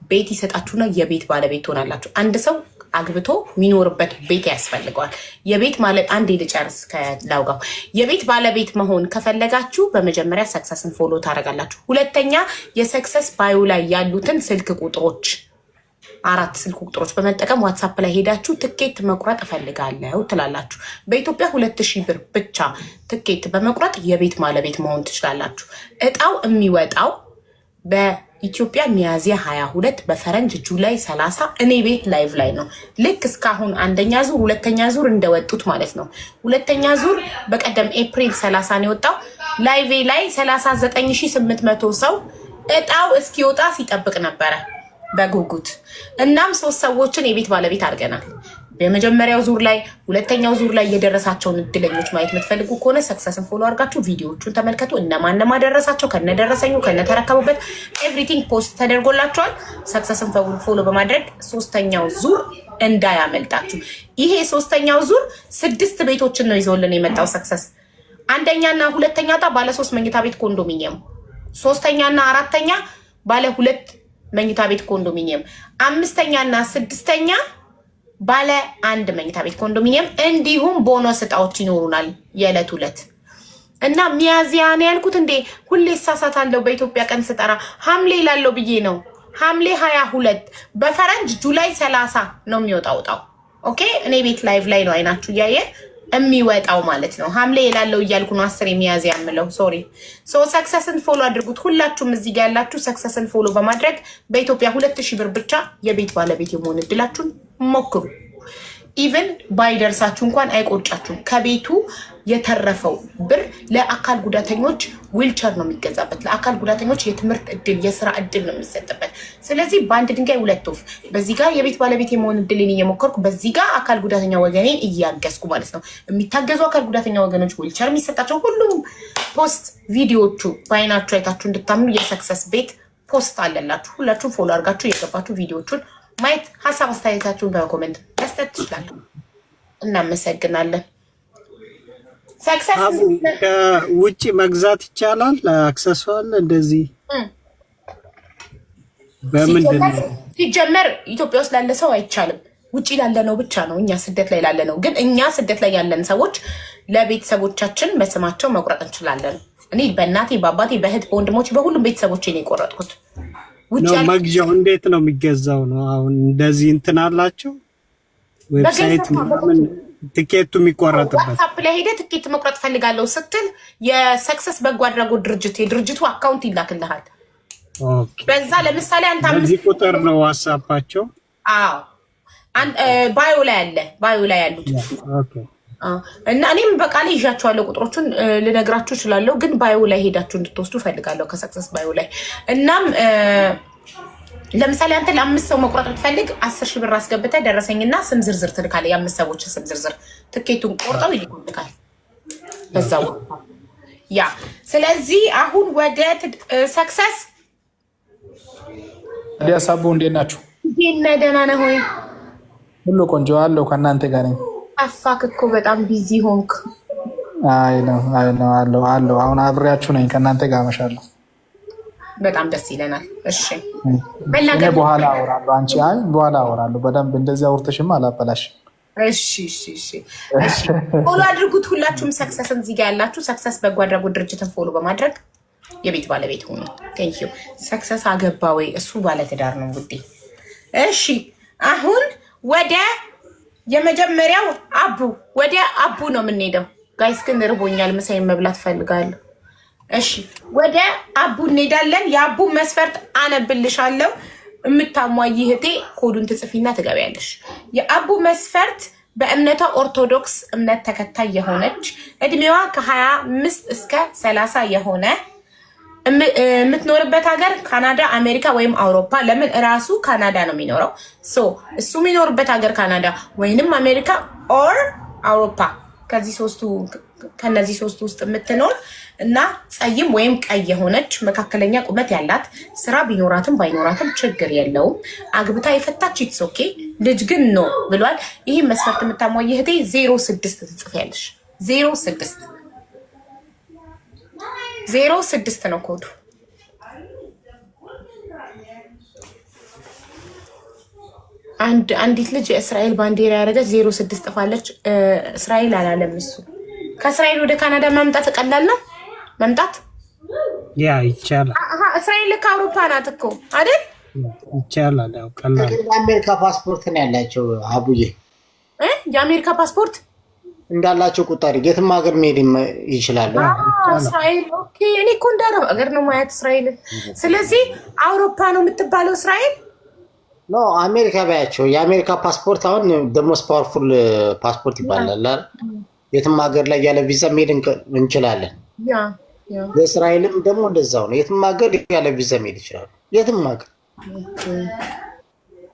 ቤት ይሰጣችሁና የቤት ባለቤት ትሆናላችሁ። አንድ ሰው አግብቶ የሚኖርበት ቤት ያስፈልገዋል። የቤት ማለት አንዴ ልጨርስ ከላውጋው የቤት ባለቤት መሆን ከፈለጋችሁ በመጀመሪያ ሰክሰስን ፎሎ ታደርጋላችሁ። ሁለተኛ የሰክሰስ ባዮ ላይ ያሉትን ስልክ ቁጥሮች 4 ስልክ ቁጥሮች በመጠቀም ዋትሳፕ ላይ ሄዳችሁ ትኬት መቁረጥ እፈልጋለሁ ትላላችሁ። በኢትዮጵያ 2000 ብር ብቻ ትኬት በመቁረጥ የቤት ባለቤት መሆን ትችላላችሁ። እጣው የሚወጣው በኢትዮጵያ ሚያዝያ 22 በፈረንጅ ጁላይ 30 እኔ ቤት ላይቭ ላይ ነው። ልክ እስካሁን አንደኛ ዙር ሁለተኛ ዙር እንደወጡት ማለት ነው። ሁለተኛ ዙር በቀደም ኤፕሪል 30 ነው የወጣው። ላይቬ ላይ 39800 ሰው እጣው እስኪወጣ ሲጠብቅ ነበረ በጉጉት። እናም 3 ሰዎችን የቤት ባለቤት አድርገናል። በመጀመሪያው ዙር ላይ ሁለተኛው ዙር ላይ የደረሳቸውን እድለኞች ማየት የምትፈልጉ ከሆነ ሰክሰስን ፎሎ አድርጋችሁ ቪዲዮዎቹን ተመልከቱ። እነማን ደረሳቸው ከነደረሰኙ ከነተረከቡበት ኤቭሪቲንግ ፖስት ተደርጎላቸዋል። ሰክሰስን ፎሎ በማድረግ 3ኛው ዙር እንዳያመልጣችሁ። ይሄ 3ኛው ዙር 6 ቤቶችን ነው ይዞልን የመጣው ሰክሰስ። አንደኛና ሁለተኛ ዕጣ ባለ 3 መኝታ ቤት ኮንዶሚኒየም፣ 3ኛና 4ኛ ባለ 2 መኝታ ቤት ኮንዶሚኒየም፣ 5ኛና 6ኛ ባለ 1 መኝታ ቤት ኮንዶሚኒየም፣ እንዲሁም ቦነስ እጣዎች ይኖሩናል የዕለት ሁለት እና ሚያዝያ ነው ያልኩት እንዴ ሁሌ ሳሳታለሁ። በኢትዮጵያ ቀን ስጠራ ሐምሌ ላለው ብዬ ነው። ሐምሌ 22 በፈረንጅ ጁላይ 30 ነው የሚወጣው እጣው። ኦኬ እኔ ቤት ላይቭ ላይ ነው አይናችሁ እያየ የሚወጣው ማለት ነው። ሐምሌ ይላለው እያልኩ ነው 10 ሚያዝያ ያምለው ሶሪ። ሰክሰስን ፎሎ አድርጉት። ሁላችሁም እዚህ ጋር ያላችሁ ሰክሰስን ፎሎ በማድረግ በኢትዮጵያ 2000 ብር ብቻ የቤት ባለቤት የመሆን እድላችሁን ሞክሩ። ኢቭን ባይደርሳችሁ እንኳን አይቆጫችሁም። ከቤቱ የተረፈው ብር ለአካል ጉዳተኞች ዊልቸር ነው የሚገዛበት። ለአካል ጉዳተኞች የትምህርት እድል፣ የስራ እድል ነው የሚሰጥበት። ስለዚህ በአንድ ድንጋይ 2 ወፍ፣ በዚህ ጋር የቤት ባለቤት የመሆን እድልን እየሞከርኩ በዚህ ጋር አካል ጉዳተኛ ወገኔን እያገዝኩ ማለት ነው። የሚታገዙ አካል ጉዳተኛ ወገኖች ዊልቸር የሚሰጣቸው ሁሉም ፖስት ቪዲዮቹ በአይናችሁ አይታችሁ እንድታምኑ የሰክሰስ ቤት ፖስት አለላችሁ። ሁላችሁም ፎሎ አድርጋችሁ እየገባችሁ ቪዲዮቹን ማየት ሀሳብ አስተያየታችሁን በኮሜንት መስጠት ትችላላችሁ። እናመሰግናለን። ከውጭ መግዛት ይቻላል? አክሰሱ አለ እንደዚህ? በምንድን ነው ሲጀመር ኢትዮጵያ ውስጥ ላለ ሰው አይቻልም። ውጭ ላለ ነው ብቻ ነው። እኛ ስደት ላይ ላለ ነው። ግን እኛ ስደት ላይ ያለን ሰዎች ለቤተሰቦቻችን በስማቸው መቁረጥ እንችላለን። እኔ በእናቴ በአባቴ በእህት በወንድሞች በሁሉም ቤተሰቦቼ ነው የቆረጥኩት። ነው መግዣው እንዴት ነው የሚገዛው? ነው አሁን እንደዚህ እንትን አላቸው ዌብሳይት ምን ትኬቱ የሚቆረጥበት? ዋትስአፕ ላይ ሄደህ ትኬት መቁረጥ ፈልጋለሁ ስትል የሰክሰስ በጎ አድራጎት ድርጅት የድርጅቱ አካውንት ይላክልሃል። ኦኬ በዛ ለምሳሌ አንተ በዚህ ቁጥር ነው ዋትስአፓቸው? አዎ ባዮ ላይ አለ። ባዮ ላይ ያሉት ኦኬ እና እኔም በቃሌ ይዣቸዋለሁ። ቁጥሮቹን ልነግራችሁ እችላለሁ፣ ግን ባዮ ላይ ሄዳችሁ እንድትወስዱ ፈልጋለሁ ከሰክሰስ ባዮ ላይ። እናም ለምሳሌ አንተ ለ5 ሰው መቁረጥ ብትፈልግ 10,000 ብር አስገብተህ ደረሰኝና ስም ዝርዝር ትልካለህ። የ5 ሰዎች ስም ዝርዝር ትኬቱን ቆርጠው ይልኩልካል በዛው ያ። ስለዚህ አሁን ወደ ሰክሰስ ዲያሳቡ እንዴት ናችሁ? ደህና ነህ ወይ? ሁሉ ቆንጆ አለው። ከእናንተ ጋር ነኝ። አፋክ እኮ በጣም ቢዚ ሆንክ። አይ ነው አለው። አሁን አብሬያችሁ ነኝ። ከእናንተ ጋር አመሻለሁ። በጣም ደስ ይለናል። እሺ እኔ በኋላ አወራለሁ። አንቺ አይ በኋላ አወራለሁ። በደንብ እንደዚህ አውርተሽማ አላበላሽም። እሺ ፎሎ አድርጉት ሁላችሁም። ሰክሰስን እዚህ ጋር ያላችሁ ሰክሰስ በጎ አድራጎት ድርጅትን ፎሎ በማድረግ የቤት ባለቤት ሆኑ። ቴንክ ዩ። ሰክሰስ አገባ ወይ? እሱ ባለትዳር ነው ውዴ። እሺ አሁን ወደ የመጀመሪያው ወደ አቡ ነው የምንሄደው። ጋይስ ግን ርቦኛል፣ ምሳዬን መብላት ፈልጋለሁ። እሺ ወደ አቡ እንሄዳለን። የአቡ መስፈርት አነብልሻለሁ። የምታሟይ እህቴ ኮዱን ትጽፊና ትገቢያለሽ። የአቡ መስፈርት በእምነቷ ኦርቶዶክስ እምነት ተከታይ የሆነች እድሜዋ ከ25 እስከ 30 የሆነ የምትኖርበት ሀገር ካናዳ፣ አሜሪካ ወይም አውሮፓ። ለምን እራሱ ካናዳ ነው የሚኖረው። እሱ የሚኖርበት ሀገር ካናዳ ወይንም አሜሪካ ኦር አውሮፓ ከነዚህ ሶስቱ ውስጥ የምትኖር እና ጸይም ወይም ቀይ የሆነች መካከለኛ ቁመት ያላት ስራ ቢኖራትም ባይኖራትም ችግር የለውም። አግብታ የፈታች ኢትስ ኦኬ። ልጅ ግን ኖ ብሏል። ይህ መስፈርት የምታሟይ እህቴ 06 ትጽፊያለሽ። 06 ነው ኮዱ። አንዲት ልጅ የእስራኤል ባንዲራ ያደረገች 06 ጥፋለች። እስራኤል አላለም እሱ። ከእስራኤል ወደ ካናዳ መምጣት ቀላል ነው መምጣት? ያ ይቻላል። እስራኤል ከአውሮፓ ናት እኮ አይደል? ይቻላል። ያው ቀላል። የአሜሪካ ፓስፖርት ነው ያላቸው አቡዬ። የአሜሪካ ፓስፖርት እንዳላቸው ቁጣሪ የትም ሀገር መሄድ ይችላሉ። እስራኤል ኦኬ። እኔ እኮ እንዳረብ ሀገር ነው ማየት እስራኤል። ስለዚህ አውሮፓ ነው የምትባለው እስራኤል ኖ አሜሪካ ባያቸው። የአሜሪካ ፓስፖርት አሁን ደሞስ ፓወርፉል ፓስፖርት ይባላል። የትም ሀገር ላይ ያለ ቪዛ መሄድ እንችላለን። የእስራኤልም ደግሞ እንደዛው ነው። የትም ሀገር ያለ ቪዛ መሄድ ይችላሉ። የትም ሀገር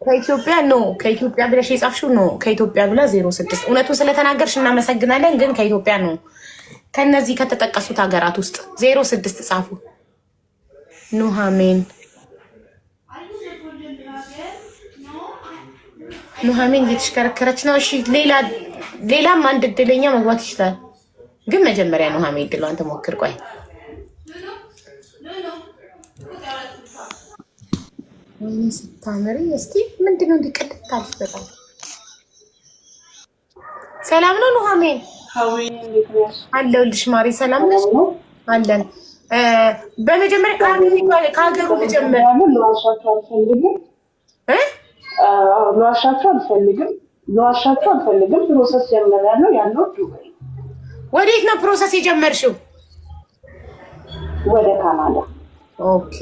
ከኢትዮጵያ ነው። ከኢትዮጵያ ብለሽ የጻፍሽው ነው። ከኢትዮጵያ ብላ 06 እውነቱን ስለተናገርሽ እናመሰግናለን። ግን ከኢትዮጵያ ነው። ከነዚህ ከተጠቀሱት ሀገራት ውስጥ 06 ጻፉ። ኑሃሜን እየተሽከረከረች ነው። እሺ ሌላም አንድ እድለኛ መግባት ይችላል። ግን መጀመሪያ ኑሃሜን እድሏን ትሞክር። ቆይ ወይኔ ስታምሪ! እስቲ ምንድነው እንዲቀጥታል? በጣም ሰላም ነው ኑሃሜን? አለሁልሽ ማሪ። ሰላም ነሽ? አለን። በመጀመሪያ ከሀገሩ ልጀምር። ለዋሻቸው አልፈልግም። ፕሮሰስ ጀምሬያለሁ። ያለው ዱባይ። ወዴት ነው ፕሮሰስ የጀመርሽው? ወደ ካናዳ። ኦኬ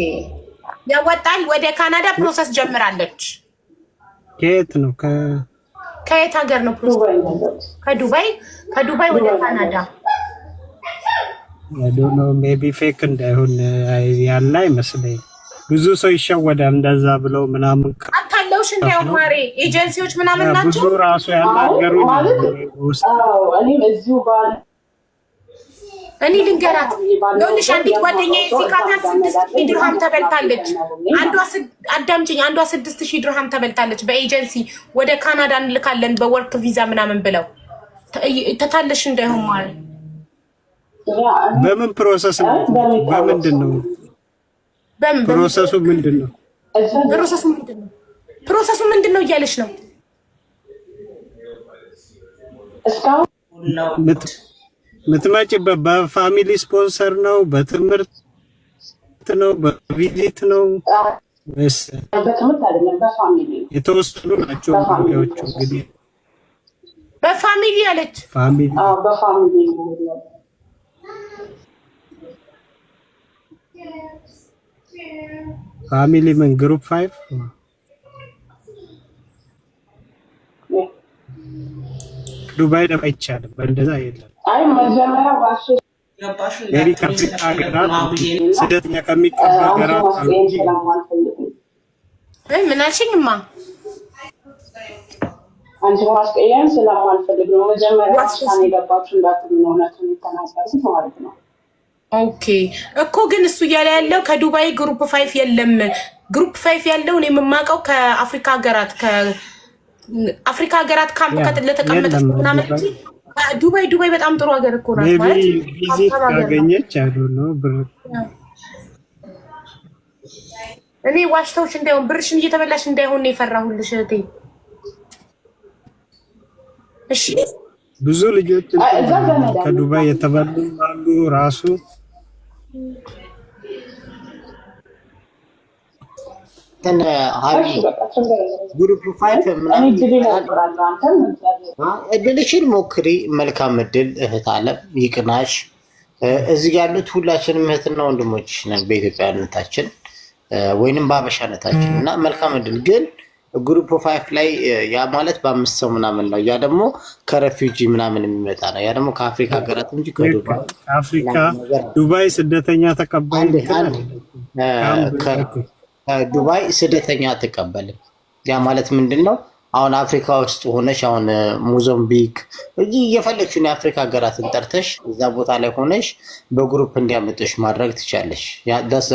ያወጣል። ወደ ካናዳ ፕሮሰስ ጀምራለች። ከየት ነው? ከየት ሀገር ነው ፕሮሰስ? ከዱባይ ወደ ካናዳ። አይዶንት ኖ ሜቢ ፌክ እንዳይሆን ያለ አይመስለኝ። ብዙ ሰው ይሸወዳል እንደዛ ብለው ምናምን አታለውሽ እንዳይሆን ማሬ። ኤጀንሲዎች ምናምን ናቸው ብዙ ራሱ ያናገሩ እኔ እዚሁ ባል እኔ ልንገራት ለልሽ አንዲት ጓደኛዬ ሲካታል 6000 ድርሃም ተበልታለች። አዳምጪኝ። አንዷ 6000 ድርሃም ተበልታለች። በኤጀንሲ ወደ ካናዳ እንልካለን በወርክ ቪዛ ምናምን ብለው ተታለሽ እንዳይሆን ማለት። በምን ፕሮሰስ ነው? በምንድን ነው ፕሮሰሱ? ምንድን ነው ፕሮሰሱ? ምንድን ነው እያለች ነው? ምትመጪበት በፋሚሊ ስፖንሰር ነው? በትምህርት ነው? በቪዚት ነው? በትምህርት አይደለም፣ በፋሚሊ የተወሰኑ ናቸው ጉዳዮቹ። እንግዲህ በፋሚሊ አለች። በፋሚሊ ፋሚሊ ምን ግሩፕ 5 ዱባይ ደግሞ አይቻልም። በእንደዛ የለም። አይ መጀመሪያ ዋሽ ሌሊ ከአፍሪካ ሀገራት ስደተኛ ከሚቀበሉ ሀገራት ምን አልሽኝማ? አንቺ ማስቀየም ስለማልፈልግ ነው። መጀመሪያ ዋሽታን የገባችሁ እንዳትሉ ነው እውነቱን የተናገሩት ማለት ነው። ኦኬ እኮ ግን እሱ እያለ ያለው ከዱባይ ግሩፕ 5 የለም። ግሩፕ 5 ያለው እኔ የምማውቀው ከአፍሪካ ሀገራት ካምፕ ለተቀመጠ ምናምን እንጂ ዱባይ በጣም ጥሩ ሀገር እኮ ናት ማለት ቪዚት ያገኘች አይደል ነው ብር። እኔ ዋሽታዎች እንዳይሆን ብርሽን እየተበላሽ እንዳይሆን ነው የፈራሁልሽ እህቴ። እሺ ብዙ ልጆች ከዱባይ የተባሉ አሉ ራሱ ግሩፕ 5 እድልሽን ሞክሪ። መልካም እድል እህት አለም ይቅናሽ። እዚህ ያሉት ሁላችንም እህትና ወንድሞችሽ ነን በኢትዮጵያነታችን ወይንም በአበሻነታችን እና መልካም እድል። ግን ግሩፕ 5 ላይ ያ ማለት በ5 ሰው ምናምን ነው። ያ ደግሞ ከሬፊውጂ ምናምን የሚመጣ ነው። ያ ደግሞ ከአፍሪካ ሀገራት እንጂ ከዱባይ አፍሪካ ዱባይ ስደተኛ ተቀባይ ዱባይ ስደተኛ አትቀበልም። ያ ማለት ምንድነው? አሁን አፍሪካ ውስጥ ሆነሽ አሁን ሞዛምቢክ እየፈለግሽውን የአፍሪካ ሀገራትን ጠርተሽ እዛ ቦታ ላይ ሆነሽ በግሩፕ እንዲያመጡሽ ማድረግ ትቻለሽ። ያ ዳስ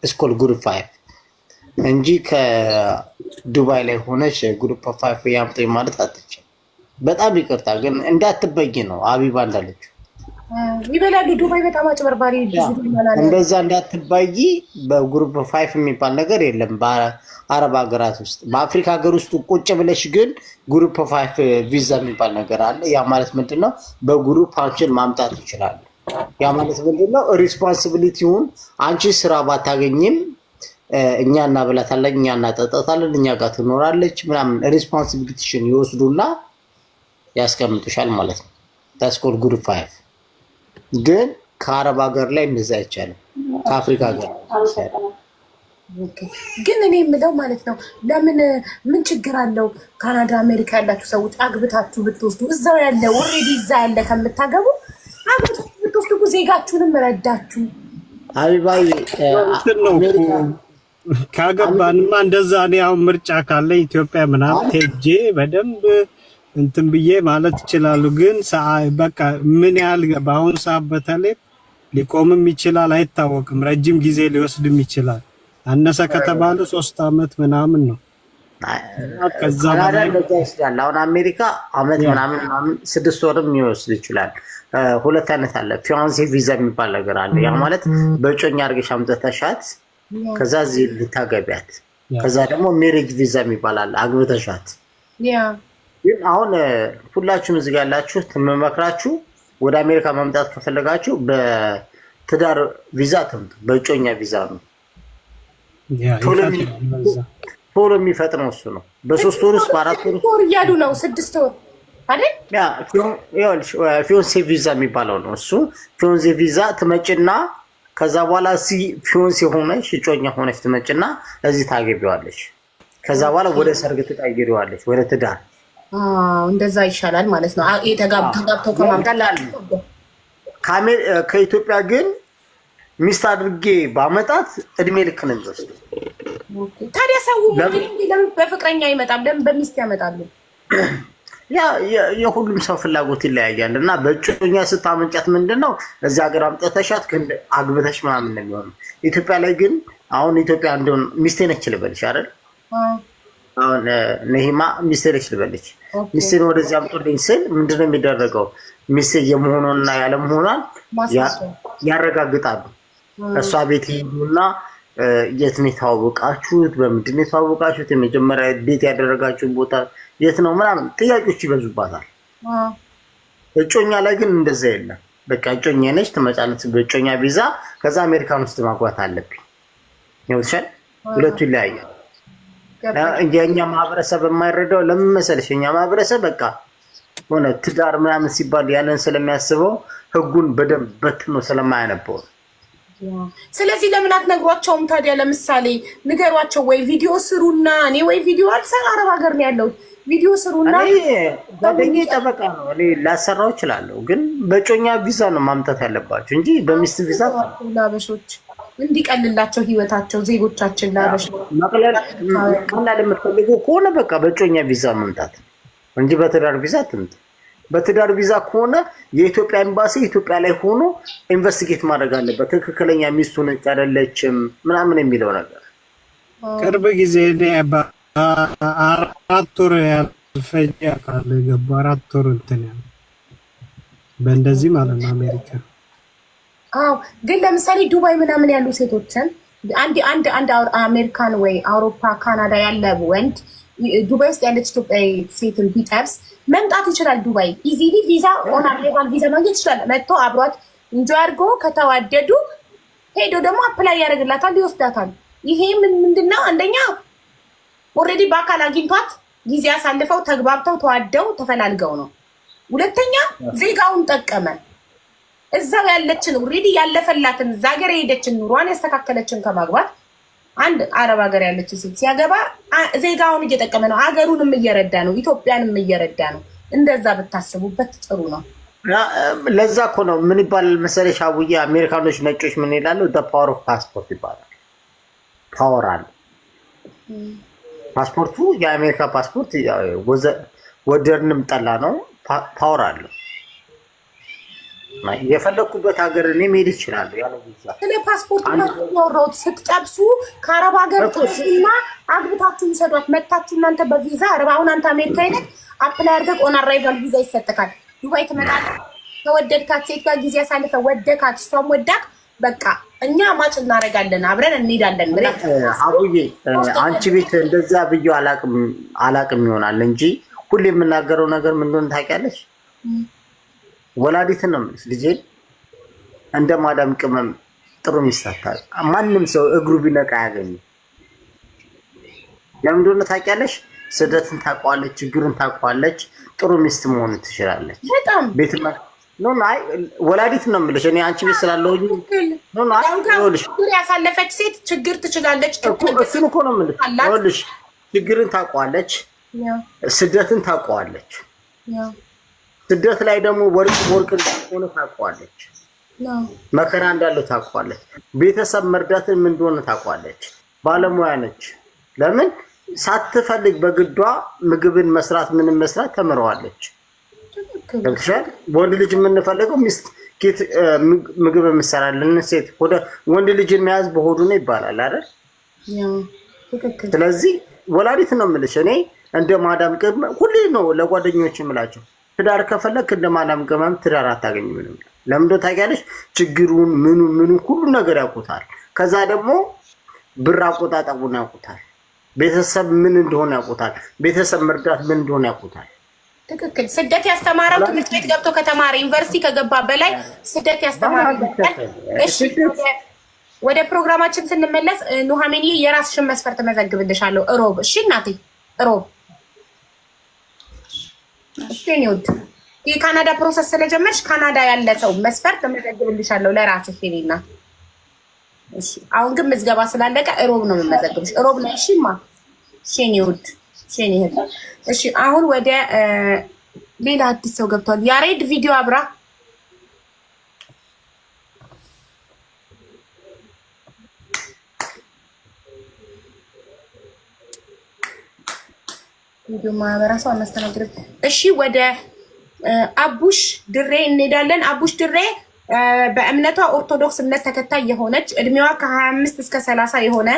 ስኮል ግሩፕ 5 እንጂ ከዱባይ ላይ ሆነሽ ግሩፕ 5 ያምጡኝ ማለት አትችልም። በጣም ይቅርታ ግን እንዳትበይ ነው። አቢባ እንዳለችው ይበላሉ። ዱባይ በጣም አጭበርባሪ እንደዛ እንዳትባይ። በግሩፕ 5 የሚባል ነገር የለም በአረብ ሀገራት ውስጥ። በአፍሪካ ሀገር ውስጥ ቁጭ ብለሽ ግን ግሩፕ 5 ቪዛ የሚባል ነገር አለ። ያ ማለት ምንድነው? በግሩፕ አንቺን ማምጣት ይችላሉ። ያ ማለት ምንድነው? ሪስፖንሲቢሊቲውን አንቺ ስራ ባታገኝም እኛ እናበላታለን፣ እኛ እናጠጣታለን፣ እኛ ጋር ትኖራለች ምናምን ሪስፖንሲቢሊቲሽን ይወስዱና ያስቀምጡሻል ማለት ነው። ታስኮል ግሩፕ 5 ግን ከአረብ ሀገር ላይ እንደዛ አይቻልም። ከአፍሪካ ሀገር ግን እኔ የምለው ማለት ነው ለምን ምን ችግር አለው? ካናዳ አሜሪካ ያላችሁ ሰዎች አግብታችሁ ብትወስዱ እዛው ያለ ኦልሬዲ እዛ ያለ ከምታገቡ አግብታችሁ ብትወስዱ ዜጋችሁንም ረዳችሁ። አቢባይ ካገባንማ እንደዛ ነው። አሁን ምርጫ ካለ ኢትዮጵያ ምናምን ሄጄ በደንብ እንትን ብዬ ማለት ይችላሉ። ግን በቃ ምን ያህል በአሁን ሰዓት በተለይ ሊቆምም ይችላል አይታወቅም። ረጅም ጊዜ ሊወስድም ይችላል። አነሰ ከተባለ 3 አመት ምናምን ነው። ከዛ በላይ ይወስዳል። አሁን አሜሪካ አመት ምናምን 6 ወርም ይወስድ ይችላል። ሁለት አይነት አለ። ፊያንሴ ቪዛ የሚባል ነገር አለ። ያ ማለት በእጮኛ አድርገሽ አምጥተሻት ከዛ እዚህ ልታገቢያት፣ ከዛ ደግሞ ሜሬጅ ቪዛ የሚባል አለ አግብተሻት። ግን አሁን ሁላችሁም እዚህ ጋር ያላችሁት የምመክራችሁ ወደ አሜሪካ መምጣት ከፈለጋችሁ በትዳር ቪዛ ትምጡ። በእጮኛ ቪዛ ነው ቶሎ የሚፈጥነው እሱ ነው። በ3 ወር ውስጥ በ4 ወር እያሉ ነው 6 ወር አይደል? ያ ፊዮንሴ ቪዛ የሚባለው ነው እሱ። ፊዮንሴ ቪዛ ትመጭና ከዛ በኋላ ፊዮንሴ ሆነሽ እጮኛ ሆነሽ ትመጭና እዚህ ታገቢዋለሽ። ከዛ በኋላ ወደ ሰርግ ትቀይሪዋለሽ፣ ወደ ትዳር። እንደዛ ይሻላል ማለት ነው። ተጋብተው ከማምጣት ከኢትዮጵያ ግን ሚስት አድርጌ ባመጣት እድሜ ልክ ነው የሚወስደው። ታዲያ ሰው ለምን በፍቅረኛ አይመጣም? ለምን በሚስት ያመጣሉ? ያ የሁሉም ሰው ፍላጎት ይለያያል። እና በእጮኛ ስታመንጫት ምንድነው እዚህ ሀገር አምጥተሻት ግን አግብተሽ ምናምን ነው የሚሆነው። ኢትዮጵያ ላይ ግን አሁን ኢትዮጵያ እንደውን ሚስቴ ነች ልበልሽ አይደል? አሁን ነሂማ ሚስቴ ነች ልበልሽ። ሚስቴን ወደዚህ አምጡልኝ ስል ምንድነው የሚደረገው? ሚስቴ የመሆኗንና ያለመሆኗን ያረጋግጣሉ። እሷ ቤት ይሄዱና የት ነው የተዋወቃችሁት? በምንድን ነው የተዋወቃችሁት? የመጀመሪያ ቤት ያደረጋችሁት ቦታ የት ነው? ምናምን ጥያቄዎች ይበዙባታል። እጮኛ ላይ ግን እንደዛ የለም። በቃ እጮኛ ነች ትመጫለች በእጮኛ ቪዛ። ከዛ አሜሪካን ውስጥ ማግባት አለብኝ ይወስሻል። ሁለቱ ይለያያል። የኛ ማህበረሰብ የማይረዳው ለምን መሰለሽ? የኛ ማህበረሰብ በቃ ሆነ ትዳር ምናምን ሲባል ያለን ስለሚያስበው ህጉን በደንብ በትኖ ስለማያነበው። ስለዚህ ለምን አትነግሯቸውም ታዲያ? ለምሳሌ ንገሯቸው፣ ወይ ቪዲዮ ስሩና እኔ ወይ ቪዲዮ አልሰራ አረብ ሀገር ነው ያለው ቪዲዮ ስሩና ጓደኛዬ ጠበቃ ነው እኔ ላሰራው እችላለሁ። ግን በጮኛ ቪዛ ነው ማምጣት ያለባቸው እንጂ በሚስት ቪዛ ላበሾች እንዲቀልላቸው ህይወታቸው ዜጎቻችን ላበሾች ቀላል የምትፈልጉ ከሆነ በቃ በጮኛ ቪዛ መምጣት እንጂ በትዳር ቪዛ ትምጣ። በትዳር ቪዛ ከሆነ የኢትዮጵያ ኤምባሲ ኢትዮጵያ ላይ ሆኖ ኢንቨስቲጌት ማድረግ አለበት። ትክክለኛ ሚስቱ ነች አይደለችም ምናምን የሚለው ነገር ቅርብ ጊዜ አራት ወር ያልፈጀ ካለ ገባ 4 ወር እንትን ያለ በእንደዚህ ማለት ነው አሜሪካ። አዎ ግን ለምሳሌ ዱባይ ምናምን ያሉ ሴቶችን አንድ አሜሪካን ወይ አውሮፓ ካናዳ ያለ ወንድ ዱባይ ውስጥ ያለች ኢትዮጵያዊ ሴትን ቢጠብስ መምጣት ይችላል። ዱባይ ኢዚሊ ቪዛ ኦን አሪቫል ቪዛ ማግኘት ይችላል። መጥቶ አብሯት ኢንጆይ አድርጎ ከተዋደዱ ሄዶ ደግሞ አፕላይ ያደርግላታል፣ ይወስዳታል። ይሄ ምንድነው? አንደኛ ኦልሬዲ በአካል አግኝቷት ጊዜ አሳልፈው ተግባብተው ተዋደው ተፈላልገው ነው። ሁለተኛ ዜጋውን ጠቀመ። እዛው ያለችን ኦልሬዲ ያለፈላትን እዛ ሀገር የሄደችን ኑሯን ያስተካከለችን ከማግባት አንድ አረብ ሀገር ያለች ሴት ሲያገባ ዜጋውን እየጠቀመ ነው፣ ሀገሩንም እየረዳ ነው፣ ኢትዮጵያንም እየረዳ ነው። እንደዛ ብታስቡበት ጥሩ ነው። ለዛ እኮ ነው ምን ይባላል መሰለሽ አቡዬ፣ አሜሪካኖች ነጮች ምን ይላሉ? ፓወር ኦፍ ፓስፖርት ይባላል። ፓወር አለ ፓስፖርቱ። የአሜሪካ ፓስፖርት ወደድንም ጠላ ነው ፓወር አለው። የፈለኩበት ሀገር እኔ መሄድ ይችላል ያለ ቪዛ። ስለ ፓስፖርት ማውራት ስትጠብሱ ከአረብ ሀገር ጥሩና አግብታችሁ ይሰዷት መታችሁ እናንተ በቪዛ አረብ። አሁን አንተ አሜሪካ አይነት አፕላይ አድርገህ ኦን አራይቫል ቪዛ ይሰጥካል። ዱባይ ትመጣለህ ከወደድካት ሴት ጋር ጊዜ አሳልፈ ወደካት እሷም ወዳክ በቃ እኛ ማጭ እናደርጋለን አብረን እንሄዳለን ብለህ አቡዬ አንቺ ቤት እንደዛ ብዬው አላቅም ይሆናል እንጂ ሁሌ የምናገረው ነገር ምን እንደሆነ ታውቂያለሽ? ወላዲት ነው የምልሽ ልጄ እንደ ማዳም ቅመም ጥሩ ሚስት አታውቅም። ማንም ሰው እግሩ ቢነቃ ያገኘው ለምን እንደሆነ ታውቂያለሽ? ስደትን ታውቀዋለች፣ ችግርን ታውቀዋለች፣ ጥሩ ሚስት መሆን ትችላለች። በጣም ቤት ነው ናይ ወላዲት ነው የምልሽ እኔ አንቺ ቤት ስላለሁኝ ነው ናይ ችግር ያሳለፈች ሴት ችግር ትችላለች። እሱን እኮ ነው የምልሽ። ይኸውልሽ ችግርን ታውቀዋለች፣ ስደትን ታውቀዋለች። ስደት ላይ ደግሞ ወርቅ እንደሆነ ታውቀዋለች፣ መከራ እንዳለው ታውቀዋለች። ቤተሰብ መርዳትን ምን እንደሆነ ታውቀዋለች። ባለሙያ ነች። ለምን ሳትፈልግ በግዷ ምግብን መስራት ምንም መስራት ተምረዋለች። ለምሳሌ ወንድ ልጅ የምንፈልገው ሚስት ምግብ የምትሰራልን ሴት ወንድ ልጅን መያዝ በሆዱ ነው ይባላል አይደል? ስለዚህ ወላዲት ነው የምልሽ እኔ እንደ ማዳም ቅመም ሁሌ ነው ለጓደኞች የምላቸው ትዳር ከፈለክ እንደ ማዳም ቅመም ትዳር አታገኝም። ለምን እንደው ታውቂያለሽ? ችግሩን ምኑ ሁሉ ነገር ያውቁታል። ከዛ ደግሞ ብር አቆጣጠቡን ያውቁታል። ቤተሰብ ምን እንደሆነ ያውቁታል። ቤተሰብ መርዳት ምን እንደሆነ ያውቁታል። ትክክል። ስደት ያስተማረው ትምህርት ቤት ገብቶ ከተማረ ዩኒቨርሲቲ ከገባ በላይ ስደት ያስተማረው። እሺ ወደ ፕሮግራማችን ስንመለስ ኑሐሚን የራስሽን መስፈርት መዘግብልሻለሁ እሮብ። እሺ እናቴ እሮብ። እሺ ኒውድ የካናዳ ፕሮሰስ ስለጀመርሽ ካናዳ ያለ ሰው መስፈርት መዘግብልሻለሁ ለራስሽ ይልና። እሺ አሁን ግን ምዝገባ ስላለቀ እሮብ ነው የምመዘግብሽ። እሮብ ነው። እሺማ እሺ ኒውድ እሺ አሁን ወደ ሌላ አዲስ ሰው ገብቷል። ያሬድ ቪዲዮ አብራ ቪዲዮ ማህበረሰብ አናስተናግድ። እሺ ወደ አቡሽ ድሬ እንሄዳለን። አቡሽ ድሬ በእምነቷ ኦርቶዶክስ እምነት ተከታይ የሆነች እድሜዋ ከ25 እስከ 30 የሆነ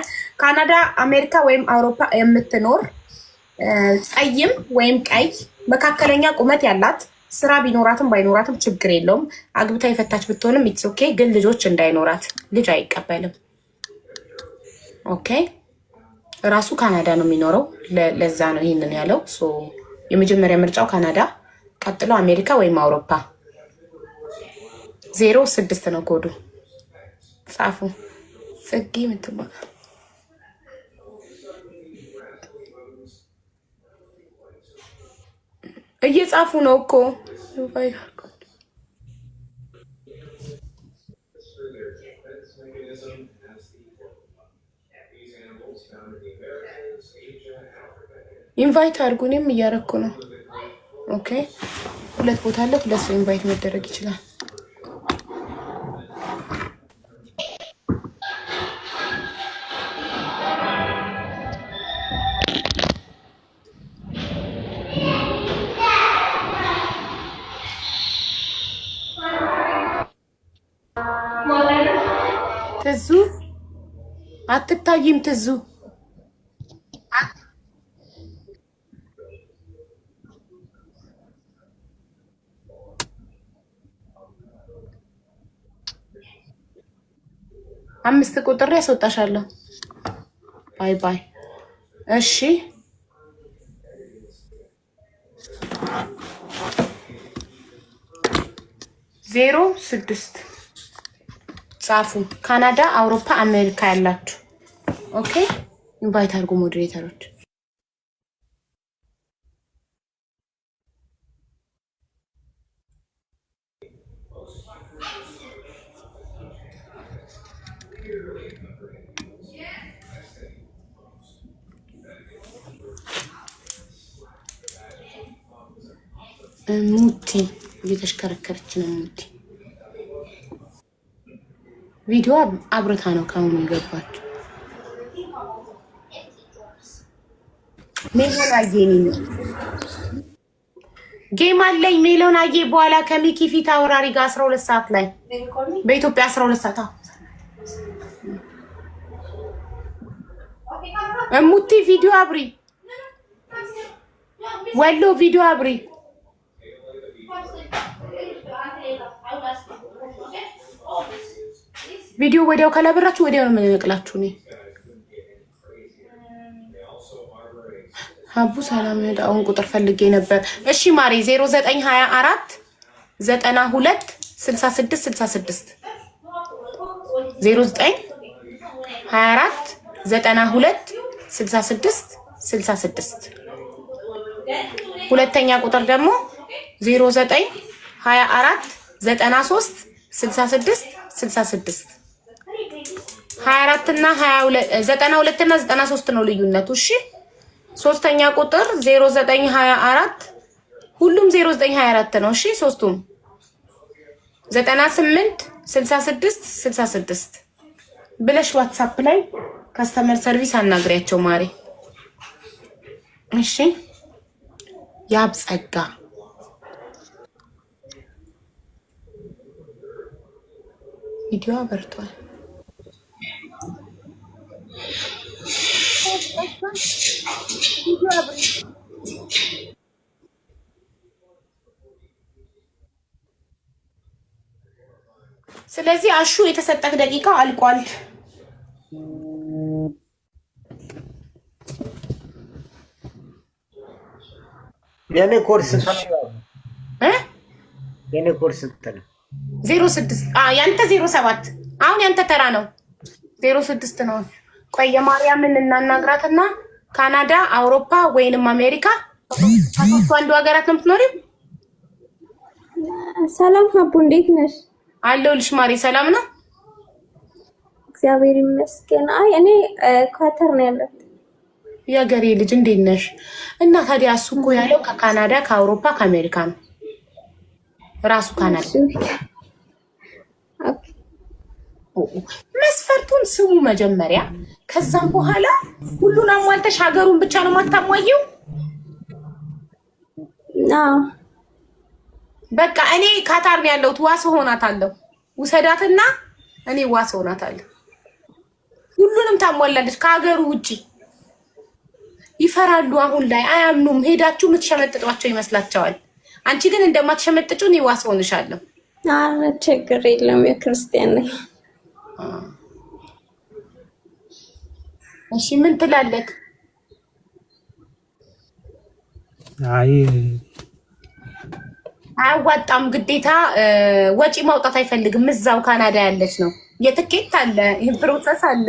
ካናዳ፣ አሜሪካ ወይም አውሮፓ የምትኖር ጸይም ወይም ቀይ መካከለኛ ቁመት ያላት ስራ ቢኖራትም ባይኖራትም ችግር የለውም። አግብታ የፈታች ብትሆንም ኢትስ ኦኬ። ግን ልጆች እንዳይኖራት ልጅ አይቀበልም። ኦኬ ራሱ ካናዳ ነው የሚኖረው። ለዛ ነው ይሄንን ያለው። የመጀመሪያ ምርጫው ካናዳ፣ ቀጥሎ አሜሪካ ወይም አውሮፓ። 06 ነው ኮዱ። ጻፉ። ጽጌ ምትባል እየጻፉ ነው እኮ ኢንቫይት አድርጉ። እኔም እያደረኩ ነው። ኦኬ ሁለት ቦታ አለ። ሁለት ሰው ኢንቫይት መደረግ ይችላል። ትዙ አትታይም። ትዙ አምስት ቁጥር ያስወጣሻለሁ። ባይ ባይ። እሺ 06 ጻፉ። ካናዳ፣ አውሮፓ፣ አሜሪካ ያላችሁ ኦኬ። ኢንቫይት አድርጉ ሞዴሬተሮች። ሙቲ እየተሽከረከረች ነው። ሙቲ ቪዲዮ አብረታ ነው ካሁን የገባችው። ሜሎን አየኝ ጌም አለኝ። ሜሎን አየ በኋላ ከሚኪ ፊት አውራሪ ጋር 12 ሰዓት ላይ በኢትዮጵያ 12 ሰዓት ሙቲ ቪዲዮ አብሪ። ወሎ ቪዲዮ አብሪ። ቪዲዮ ወዲያው ካላበራችሁ ወዲያው ነው የምንነቅላችሁ። እኔ አቡ ሰላም አሁን ቁጥር ፈልጌ ነበር። እሺ ማሪ 0924 92 66 66 0924 92 66 66 ሁለተኛ ቁጥር ደግሞ 0924 93 66 66 24 እና 92 እና 93 ነው ልዩነቱ። እሺ ሶስተኛ ቁጥር 0924 ሁሉም 0924 ነው። እሺ ሶስቱም 98 66 66 ብለሽ ዋትስአፕ ላይ ከስተመር ሰርቪስ አናግሪያቸው ማሪ። እሺ ያብጸጋ ቪዲዮ አበርቷል። ስለዚህ አሹ የተሰጠክ ደቂቃ አልቋል። የኔ ኮርስ የኔ ኮርስ እንትን 06 ያንተ 07 አሁን ያንተ ተራ ነው። 06 ነው። ቆይ የማርያምን እናናግራትና ካናዳ፣ አውሮፓ ወይንም አሜሪካ አንዱ ሀገራት ነው የምትኖሪው? ሰላም ሀቡ እንዴት ነሽ? አለሁልሽ ማሪ። ሰላም ነው እግዚአብሔር ይመስገን። አይ እኔ ኳተር ነው ያለሁት። የሀገሬ ልጅ እንዴት ነሽ? እና ታዲያ እሱ እኮ ያለው ከካናዳ፣ ከአውሮፓ፣ ከአሜሪካ ነው ራሱ ካናዳ። መስፈርቱን ስሙ መጀመሪያ፣ ከዛም በኋላ ሁሉን አሟልተሽ ሀገሩን ብቻ ነው የማታሟየው። በቃ እኔ ካታር ነው ያለሁት። ዋስ ሆናታለሁ። ውሰዳትና እኔ ዋስ ሆናታለሁ። ሁሉንም ታሟላለች ከሀገሩ ውጪ። ይፈራሉ። አሁን ላይ አያምኑም። ሄዳችሁ የምትሸመጥጧቸው ይመስላቸዋል። አንቺ ግን እንደማትሸመጥጩ እኔ ዋስ ሆንሻለሁ። አረ ችግር የለም የክርስቲያን ነኝ። እሺ ምን ትላለህ? አይ አያዋጣም። ግዴታ ወጪ ማውጣት አይፈልግም። እዛው ካናዳ ያለች ነው። የትኬት አለ፣ ይሄን ፕሮሰስ አለ፣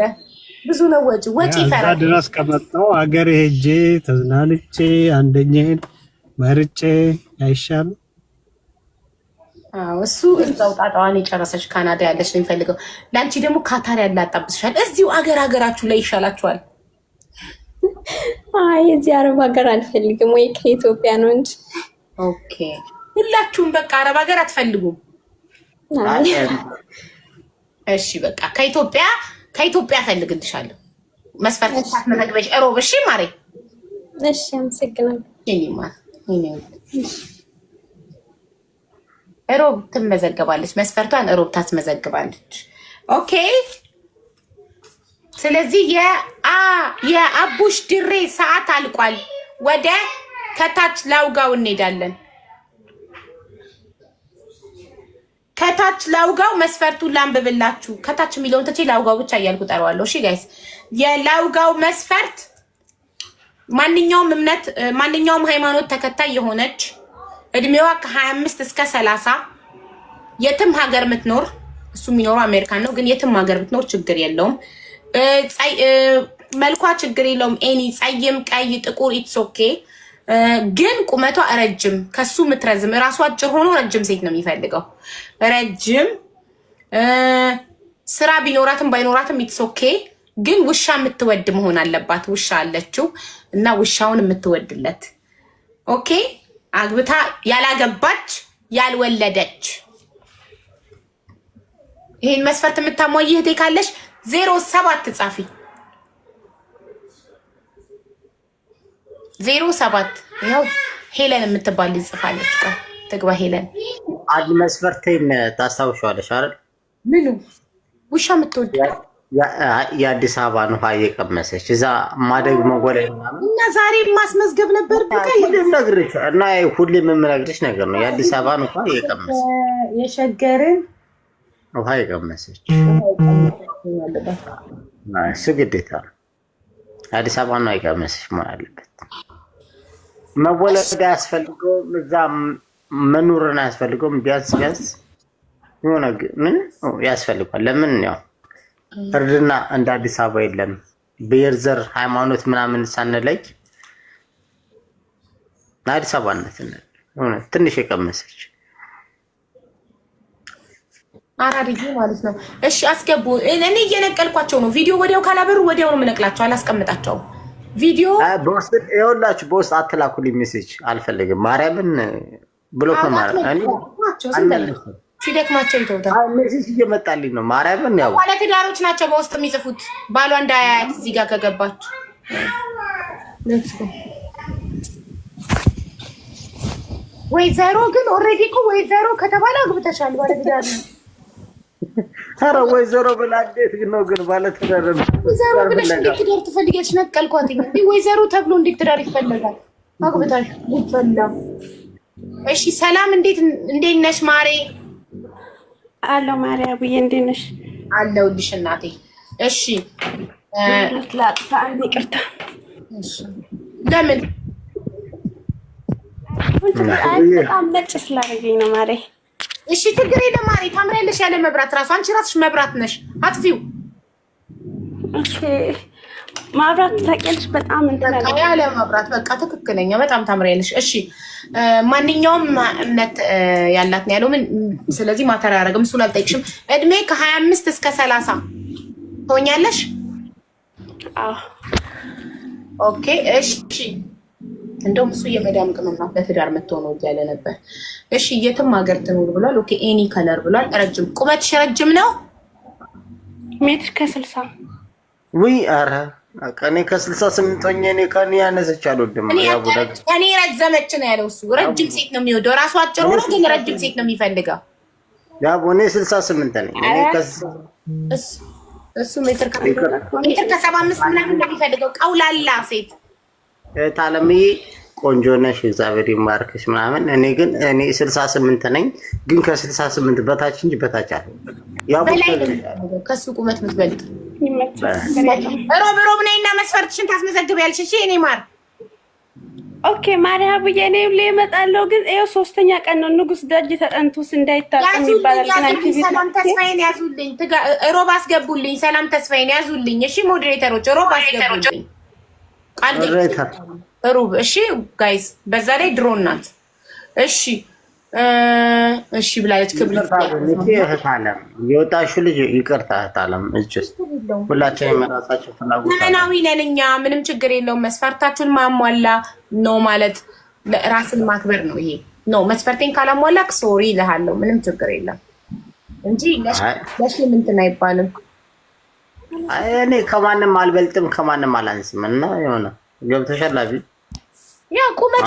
ብዙ ነው ወጪ ይፈራል። ድረስ ከመጣሁ ሀገር ሄጄ ተዝናንቼ አንደኛዬን መርጬ አይሻልም? እሱ እዛው ጣጣዋን የጨረሰች ካናዳ ያለች ነው የሚፈልገው። ለአንቺ ደግሞ ካታር ያላጣብስሻል። እዚሁ ሀገራችሁ ላይ ይሻላችኋል። አይ እዚህ አረብ ሀገር አልፈልግም፣ ወይ ከኢትዮጵያ ነው እንጂ። ኦኬ ሁላችሁም በቃ አረብ ሀገር አትፈልጉም? እሺ በቃ ከኢትዮጵያ ፈልግልሻለሁ። መስፈርት ታስመዘግበሽ እሮብ። እሺ ማሬ። እሺ አመሰግናለሁ። እሮብ ትመዘገባለች። መስፈርቷን እሮብ ታስመዘግባለች። ኦኬ። ስለዚህ የአቡሽ ድሬ ሰዓት አልቋል። ወደ ከታች ላውጋው እንሄዳለን። ከታች ላውጋው መስፈርቱን ላንብብላችሁ። ከታች የሚለውን ተቼ ላውጋው ብቻ እያልኩ ጠራዋለሁ። እሺ ጋይስ፣ የላውጋው መስፈርት ማንኛውም እምነት ማንኛውም ሃይማኖት ተከታይ የሆነች እድሜዋ ከ25 እስከ 30 የትም ሀገር ምትኖር፣ እሱ የሚኖረው አሜሪካን ነው፣ ግን የትም ሀገር ምትኖር ችግር የለውም። መልኳ ችግር የለውም። ኤኒ ጸይም፣ ቀይ፣ ጥቁር ኢትስ ኦኬ። ግን ቁመቷ ረጅም ከሱ ምትረዝም፣ እራሷ አጭር ሆኖ ረጅም ሴት ነው የሚፈልገው። ረጅም ስራ ቢኖራትም ባይኖራትም ኢትስ ኦኬ። ግን ውሻ የምትወድ መሆን አለባት። ውሻ አለችው እና ውሻውን የምትወድለት። ኦኬ። አግብታ ያላገባች ያልወለደች። ይሄን መስፈርት የምታሟይ እህቴ ካለሽ 07 ጻፊ። 07 ይኸው ሄለን የምትባል ልጅ ጽፋለች። ቃል ትግባ ሄለን። አንድ መስፈርቴን ታስታውሻለሽ አይደል? ምኑ? ውሻ የምትወድ የአዲስ አበባ ውሃ እየቀመሰች እዛ ማደግ መጎላይ ምናምን እና ዛሬ ማስመዝገብ ነበር። ሁሌም ነግርሽ እና ሁሌም የምነግርሽ ነገር ነው። የአዲስ አበባ ውሃ እየቀመሰች ውሃ የቀመሰች እሱ ግዴታ ነው። አዲስ አበባ ነው የቀመሰች መሆን አለበት። መወለድ አያስፈልገውም፣ እዛ መኖርን አያስፈልገውም። ቢያንስ የሆነ ምን ያስፈልጓል? ለምን ያው እርድና እንደ አዲስ አበባ የለም። ብሔር፣ ዘር፣ ሃይማኖት ምናምን ሳንለይ አዲስ አበባነት ሆነ ትንሽ የቀመሰች አራድዬ ማለት ነው። እሺ አስገቡ። እኔ እየነቀልኳቸው ነው። ቪዲዮ ወዲያው ካላበሩ ወዲያው ነው የምነቅላቸው፣ አላስቀምጣቸውም። ቪዲዮ በውስጥ ይኸውላችሁ፣ በውስጥ አትላኩልኝ ሜሴጅ አልፈልግም። ማርያምን ብሎክ ነው ማለት ሲደክማቸው ይተውታል። ሜሴጅ እየመጣልኝ ነው። ማርያምን ያው ባለትዳሮች ናቸው በውስጥ የሚጽፉት። ባሏ እንዳያያት እዚህ ጋር ከገባች ወይዘሮ ግን ኦልሬዲ እኮ ወይዘሮ ከተባለ አግብተሻል። ባለትዳር ነው። ኧረ ወይዘሮ ብላ እንዴት ነው ግን ባለትዳር ነው? ወይዘሮ ብለሽ እንዴት ትዳር ትፈልጊያለሽ? ነቀልኳት። እንዴ ወይዘሮ ተብሎ እንዴት ትዳር ይፈልጋል? አግብታሽ ይፈላ። እሺ ሰላም፣ እንዴት ነሽ ማሬ? አሎ ማርያ ብዬ እንዴት ነሽ? አለሁልሽ እናቴ። እሺ ላጥፋ፣ አንዴ ይቅርታ። እሺ ለምን በጣም ነጭ ስላደረገኝ ነው ማሬ። እሺ ችግር የለም ማሬ፣ ታምሪያለሽ ያለ መብራት ራሱ። አንቺ ራስሽ መብራት ነሽ፣ አጥፊው። ኦኬ ማብራት ታውቂያለሽ? በጣም እንትን በቃ ያለ መብራት በቃ ትክክለኛ፣ በጣም ታምሪያለሽ። እሺ ማንኛውም እምነት ያላት ነው ያለው። ምን ስለዚህ ማተር አያደርግም። እሱን አልጠይቅሽም። እድሜ ከ25 እስከ 30 ትሆኛለሽ? አዎ ኦኬ እሺ። እንደውም እሱ የመዳም ቅመም ናት፣ ለትዳር የምትሆነው እያለ ነበር። እሺ የትም ሀገር ትኖር ብሏል። ኦኬ ኤኒ ከለር ብሏል። ረጅም ቁመትሽ ረጅም ነው? ሜትር ከ60 ውይ ኧረ እኔ ከ68 ሆኜ እኔ ከኔ ያነሰች አልወድም። እኔ ረዘመች ነው ያለው እሱ። ረጅም ሴት ነው የሚወደው። ራሱ አጭር ሆኖ ግን ረጅም ሴት ነው የሚፈልገው። ያው እኔ 68 ነኝ። እኔ እሱ ሜትር ከ75 ምናምን ነው የሚፈልገው። ቀውላላ ሴት ታለምዬ ቆንጆ ነሽ፣ እግዚአብሔር ይማርክሽ ምናምን። እኔ 68 ነኝ፣ ግን ከ68 በታች እንጂ በታች አለ። ያው ከሱ ቁመት ምትበልጥ ሮብ ነይና መስፈርትሽን ታስመዘግቢያለሽ። እሺ እኔ ማር ኦኬ ማርያ ብዬ እኔ ሁሌ እመጣለሁ፣ ግን ይኸው 3ኛ ቀን ነው። ንጉስ ደጅ ተጠንቶስ እንዳይታጠም ይባላል። ሰላም ተስፋዬን ያዙልኝ፣ ሮብ አስገቡልኝ። ሰላም ተስፋዬን ያዙልኝ። እሺ ሞዴሬተሮች ሮብ አስገቡልኝ። ቃል ሩብ። እሺ ጋይስ፣ በዛ ላይ ድሮን ናት። እሺ ብላለች። ክብር እህታለም የወጣሽው ልጅ ይቅርታ እህታለም። እጅስ ሁላችንም የራሳችን ፍላጎት ዘመናዊ ነን እኛ፣ ምንም ችግር የለውም። መስፈርታችሁን ማሟላ ነው ማለት ራስን ማክበር ነው። ይሄ ነው መስፈርቴን ካላሟላ ሶሪ እልሃለሁ። ምንም ችግር የለም እንጂ ለሽ ምንትን አይባልም። እኔ ከማንም አልበልጥም ከማንም አላንስም። እና የሆነ ገብተሻል አቢ ያ ቁመት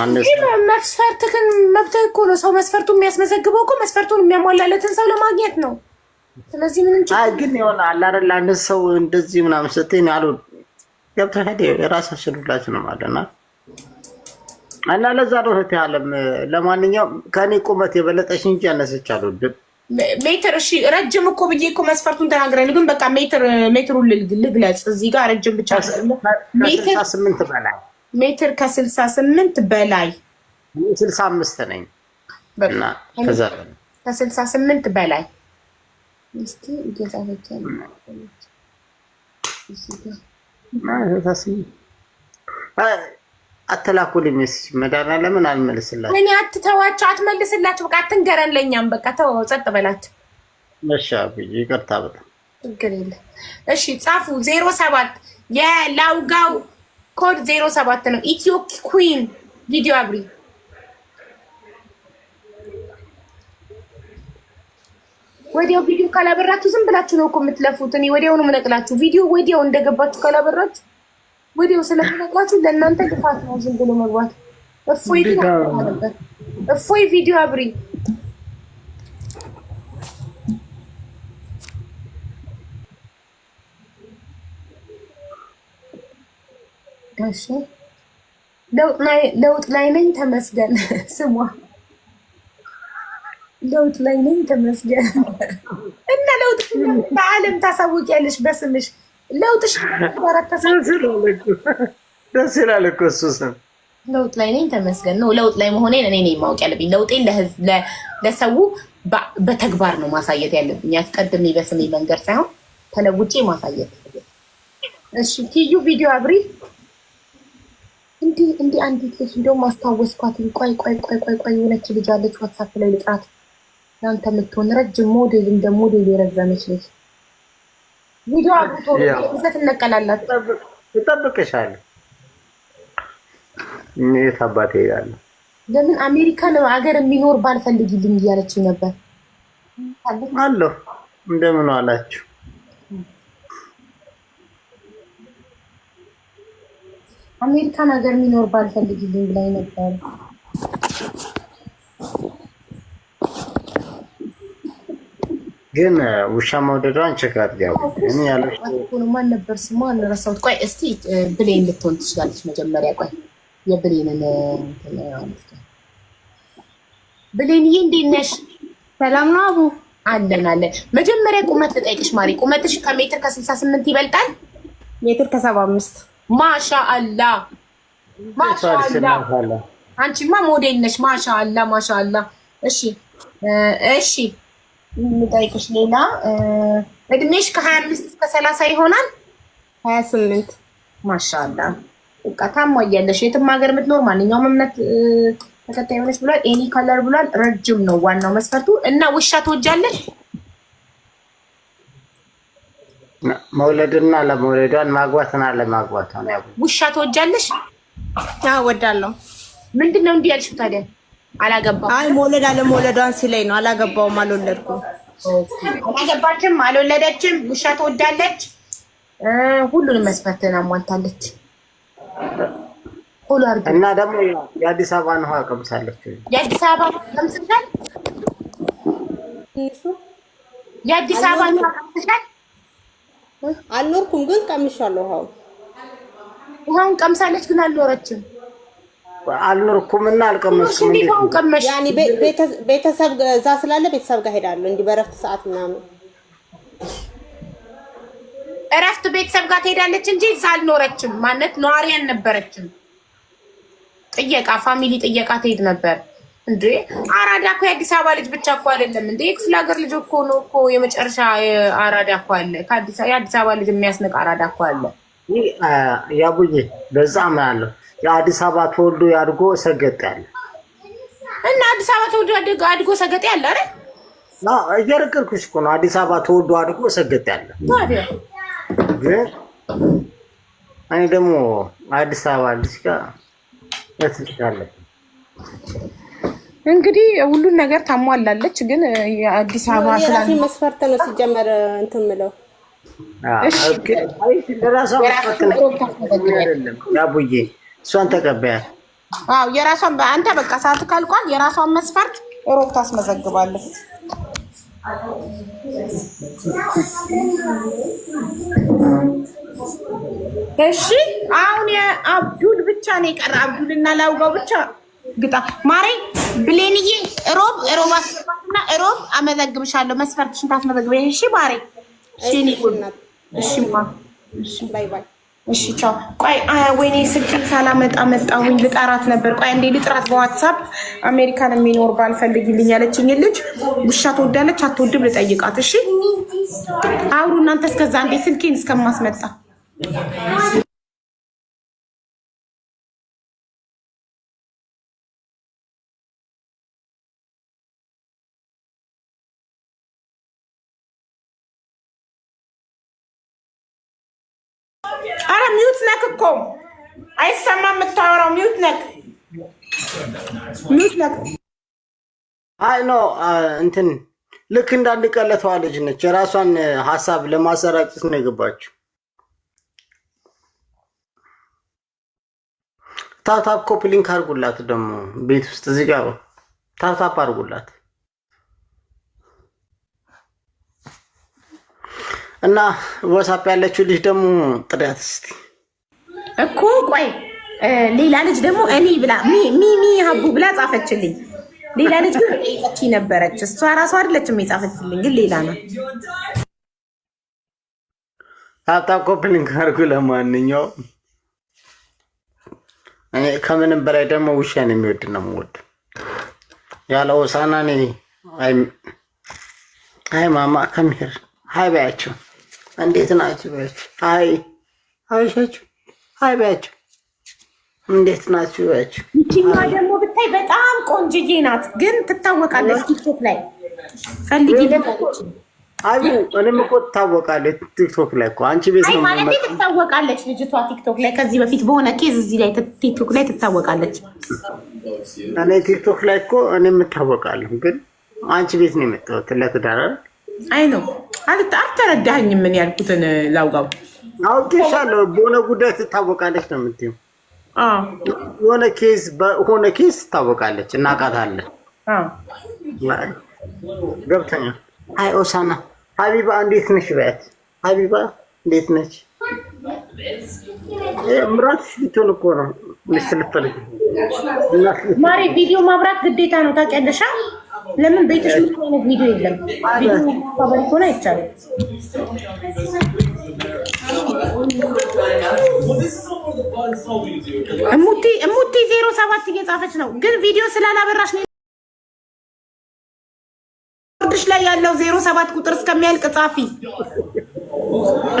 መስፈርትህን መብትህ እኮ ነው። ሰው መስፈርቱን የሚያስመዘግበው እኮ መስፈርቱን የሚያሟላለትን ሰው ለማግኘት ነው። ስለዚህ ምንም ግን የሆነ አለ አይደል አንድ ሰው እንደዚህ ምናምን ስትይ አሉ ገብተሻል። የራሳችን ሁላችንም አለና እና ለዛ ነው እህቴ አለም። ለማንኛውም ከኔ ቁመት የበለጠሽ እንጂ ያነሰች አልወድም። ሜትር እሺ፣ ረጅም እኮ ብዬ እኮ መስፈርቱን ተናግረን፣ ግን በቃ ሜትሩን ልግለጽ እዚህ ጋር ረጅም ብቻ ሜትር 68 በላይ ሜትር ከ68 በላይ 65 ነኝ እና ከዛ ከ68 በላይ እስቲ እየጻፈች አትላኩልኝ። መድኃኒዓለምን አልመልስላችሁ። እኔ አትተዋቸው፣ አትመልስላችሁ። በቃ አትንገረን ለእኛም በቃ ተው፣ ጸጥ በላቸው። እሺ አብይ ይቅርታ፣ በጣም ችግር የለም። እሺ ጻፉ 07 የላውጋው ኮድ 07 ነው። ኢትዮ ኩዊን ቪዲዮ አብሪ ወዲያው ቪዲዮ ካላበራችሁ ዝም ብላችሁ ነው እኮ የምትለፉት። እኔ ወዲያው ነው የምነቅላችሁ ቪዲዮ። ወዲያው እንደገባችሁ ካላበራችሁ ወዲያው ስለምነቅላችሁ ለእናንተ ልፋት ነው ዝም ብሎ መግባት። እፎይ ቪዲዮ አብሪ። እሺ ለውጥ ላይ ነኝ ተመስገን። ስሟ ለውጥ ላይ ነኝ ተመስገን እና ለውጥ በዓለም ታሳውቂያለሽ በስምሽ ለውጥሽ ደስ ይላል እኮ እሱ ስም ለውጥ ላይ ነኝ ተመስገን ነው። ለውጥ ላይ መሆኔን እኔ ነኝ ማወቅ ያለብኝ። ለውጤን ለሰው በተግባር ነው ማሳየት ያለብኝ። ያስቀድሜ በስሜ መንገር ሳይሆን ተለውጬ ማሳየት። እሺ ቲዩ ቪዲዮ አብሪ እንዲ አንዲት ልጅ እንደውም አስታወስኳት። ቆይ የሆነች ልጅ አለች ዋትሳፕ ላይ ልጥራት። ያንተ የምትሆን ረጅም ሞዴል እንደ ሞዴል የረዘመች ልጅ ቪዲዮ አብቶ ይዘት እንቀላላት እጠብቅሻለሁ። የት አባቴ ይላል። ለምን አሜሪካን ሀገር የሚኖር ባልፈልግልኝ እያለችኝ ነበር። አለሁ እንደምን አላችሁ? አሜሪካን ሀገር የሚኖር ባልፈልግልኝ ብላኝ ነበር። ግን ውሻ መውደዷን ቸካት ያው እኔ ያለሽ ማን ነበር ስሟ ረሳሁት። ቆይ እስቲ ብሌን ልትሆን ትችላለች መጀመሪያ። ቆይ የብሌንን ብሌንዬ እንዴት ነሽ? ሰላም ነው አቡ? አለን። መጀመሪያ ቁመት ልጠይቅሽ ማሪ። ቁመትሽ ከሜትር ከ68 ይበልጣል? ሜትር ከ75 ማሻአላ ማሻአላ። አንቺማ ሞዴል ነሽ። ማሻአላ። እሺ ልጠይቅሽ ሌላ። እድሜሽ ከ25 እስከ 30 ይሆናል? 28 ማሻአላ። በቃ ታሟያለሽ። የትም ሀገር የምትኖር ማንኛውም እምነት ተከታይ ሆነሽ ብሏል። ኤኒ ከለር ብሏል። ረጅም ነው ዋናው መስፈርቱ። እና ውሻ ትወጃለሽ? መውለድና ለመውለዷን ማግባትና ለማግባቷን ያው ውሻ ትወጃለሽ? አዎ እወዳለሁ። ምንድነው እንዲህ ያልሽው ታዲያ? አላገባም። አይ መውለድ አለመውለዷን ሲለኝ ነው። አላገባውም፣ አልወለድኩም። አላገባችም፣ አልወለደችም። ውሻ ትወዳለች። ሁሉንም መስፈርትን አሟልታለች። እና ደግሞ የአዲስ አበባ ነው ቀምሳለች። የአዲስ አበባ ቀምስሻል? የአዲስ አበባ ነው ቀምስሻል? አልኖርኩም ግን ቀምሻለሁ። ውሃውን ቀምሳለች ግን አልኖረችም። አልኖርኩምና አልቀመስኩም። ያኔ ቤተሰብ እዛ ስላለ ቤተሰብ ጋር ሄዳለሁ እንዲህ በእረፍት ሰዓት ምናምን። እረፍት ቤተሰብ ጋር ትሄዳለች እንጂ እዛ አልኖረችም። ማለት ነዋሪ አልነበረችም። ጥየቃ ፋሚሊ ጥየቃ ትሄድ ነበር። እንዴ አራዳ እኮ የአዲስ አበባ ልጅ ብቻ እኮ አይደለም እንዴ ክፍለ ሀገር ልጅ እኮ ነው እኮ የመጨረሻ አራዳ እኮ አለ። የአዲስ አበባ ልጅ የሚያስነቅ አራዳ እኮ አለ። ያቡዬ በዛ ምናለሁ የአዲስ አበባ ተወልዶ ያድጎ ሰገጤ አለ እና አዲስ አበባ ተወልዶ አድጎ ሰገጤ አለ አይደል? እየረቀልኩሽ እኮ ነው። አዲስ አበባ ተወልዶ አድጎ ሰገጤ አለ። ታዲያ ግን እኔ ደግሞ አዲስ አበባ ልጅ ጋር እትልካለሁ። እንግዲህ ሁሉን ነገር ታሟላለች። ግን የአዲስ አበባ ስላሴ መስፈርት ነው ሲጀመር እንትን ምለው። ኦኬ አይ ለራሷ መስፈርት ነው አይደለም ያቡዬ እሷን ተቀበያት። አዎ የራሷን አንተ በቃ ሰዓት ካልቋል የራሷን መስፈርት ሮብ ታስመዘግባለህ። እሺ አሁን የአብዱል ብቻ ነው የቀረ። አብዱልና ላውጋው ብቻ ግጣ ማሬ ብሌንዬ ሮብ አስገባትና ሮብ አመዘግብሻለሁ። መስፈርትሽን ታስመዘግበኝ። እሺ ማሬ እሺ ባይ ባይ። እሺ ቻው። ቆይ ወይኔ ስልኬን ሳላመጣ መጣሁኝ። ልጠራት ነበር። ቆይ እንዴ ልጥራት በዋትሳፕ አሜሪካን የሚኖር ባልፈልግልኝ ያለችኝ ልጅ ውሻ ትወዳለች አትወድም ልጠይቃት። እሺ አውሩ እናንተ እስከዛ እንዴ ስልኬን እስከማስመጣ አረ ሚውት ነክ እኮ አይሰማም የምታወራው። ሚውት ነክ አይ ኖ እንትን ልክ እንዳንቀለተዋ ልጅ ነች። የራሷን ሀሳብ ለማሰራጨት ነው የገባችው። ታፕ ኮፒ ሊንክ አድርጉላት። ደግሞ ቤት ውስጥ እዚህ ጋር ታፕ አድርጉላት እና ዋትስአፕ ያለችው ልጅ ደግሞ ጥሪያት እስቲ እኮ። ቆይ ሌላ ልጅ ደግሞ እኔ ብላ ሚሚ ሀቡ ብላ ጻፈችልኝ። ሌላ ልጅ ግን ጠይቀች ነበረች። እሷ ራሷ አይደለችም የጻፈችልኝ፣ ግን ሌላ ነው። ታታ ኮፕሊንግ አድርጉ። ለማንኛውም እኔ ከምንም በላይ ደግሞ ውሻን የሚወድ ነው የምወድ። ያለ ሆሳና እኔ አይ ማማ ከሚር ሃይ ባያቸው እንዴት ናችሁ ባያቸው ሃይ አይሻችሁ ሃይ ባያቸው እንዴት ናችሁ ባያቸው። ይቺማ ደግሞ ብታይ በጣም ቆንጅዬ ናት፣ ግን ትታወቃለች ቲክቶክ ላይ ፈልጊ ደምቆች አይ እኔም እኮ ትታወቃለች ቲክቶክ ላይ እኮ አንቺ ቤት ነው ማለት ትታወቃለች ልጅቷ ቲክቶክ ላይ ከዚህ በፊት በሆነ ኬዝ እዚህ ላይ ቲክቶክ ላይ ትታወቃለች። እኔ ቲክቶክ ላይ እኮ እኔም እታወቃለሁ፣ ግን አንቺ ቤት ነው የመጣሁት ለትዳር። አይ ነው አልተረዳኸኝም። ምን ያልኩትን ላውጋው አውቄሻለሁ። በሆነ ጉዳይ ትታወቃለች ነው የምትይው። የሆነ ኬዝ ትታወቃለች፣ እናውቃታለን። ገብተኛል። አይ ኦሳና ሀቢባ እንዴት ነሽ በያት። ሀቢባ እንዴት ነች? ምራትሽ ልትሆን እኮ ነው ልትፈልግ ማሪ። ቪዲዮ ማብራት ግዴታ ነው ታውቂያለሽ። ለምን ቤትሽ ምን አይነት ቪዲዮ የለም? ቪዲዮ ማብራት ሆነ አይቻልም። እሙቲ 07 እየጻፈች ነው፣ ግን ቪዲዮ ስላላበራሽ ነው ላይ ያለው 07 ቁጥር እስከሚያልቅ ጻፊ፣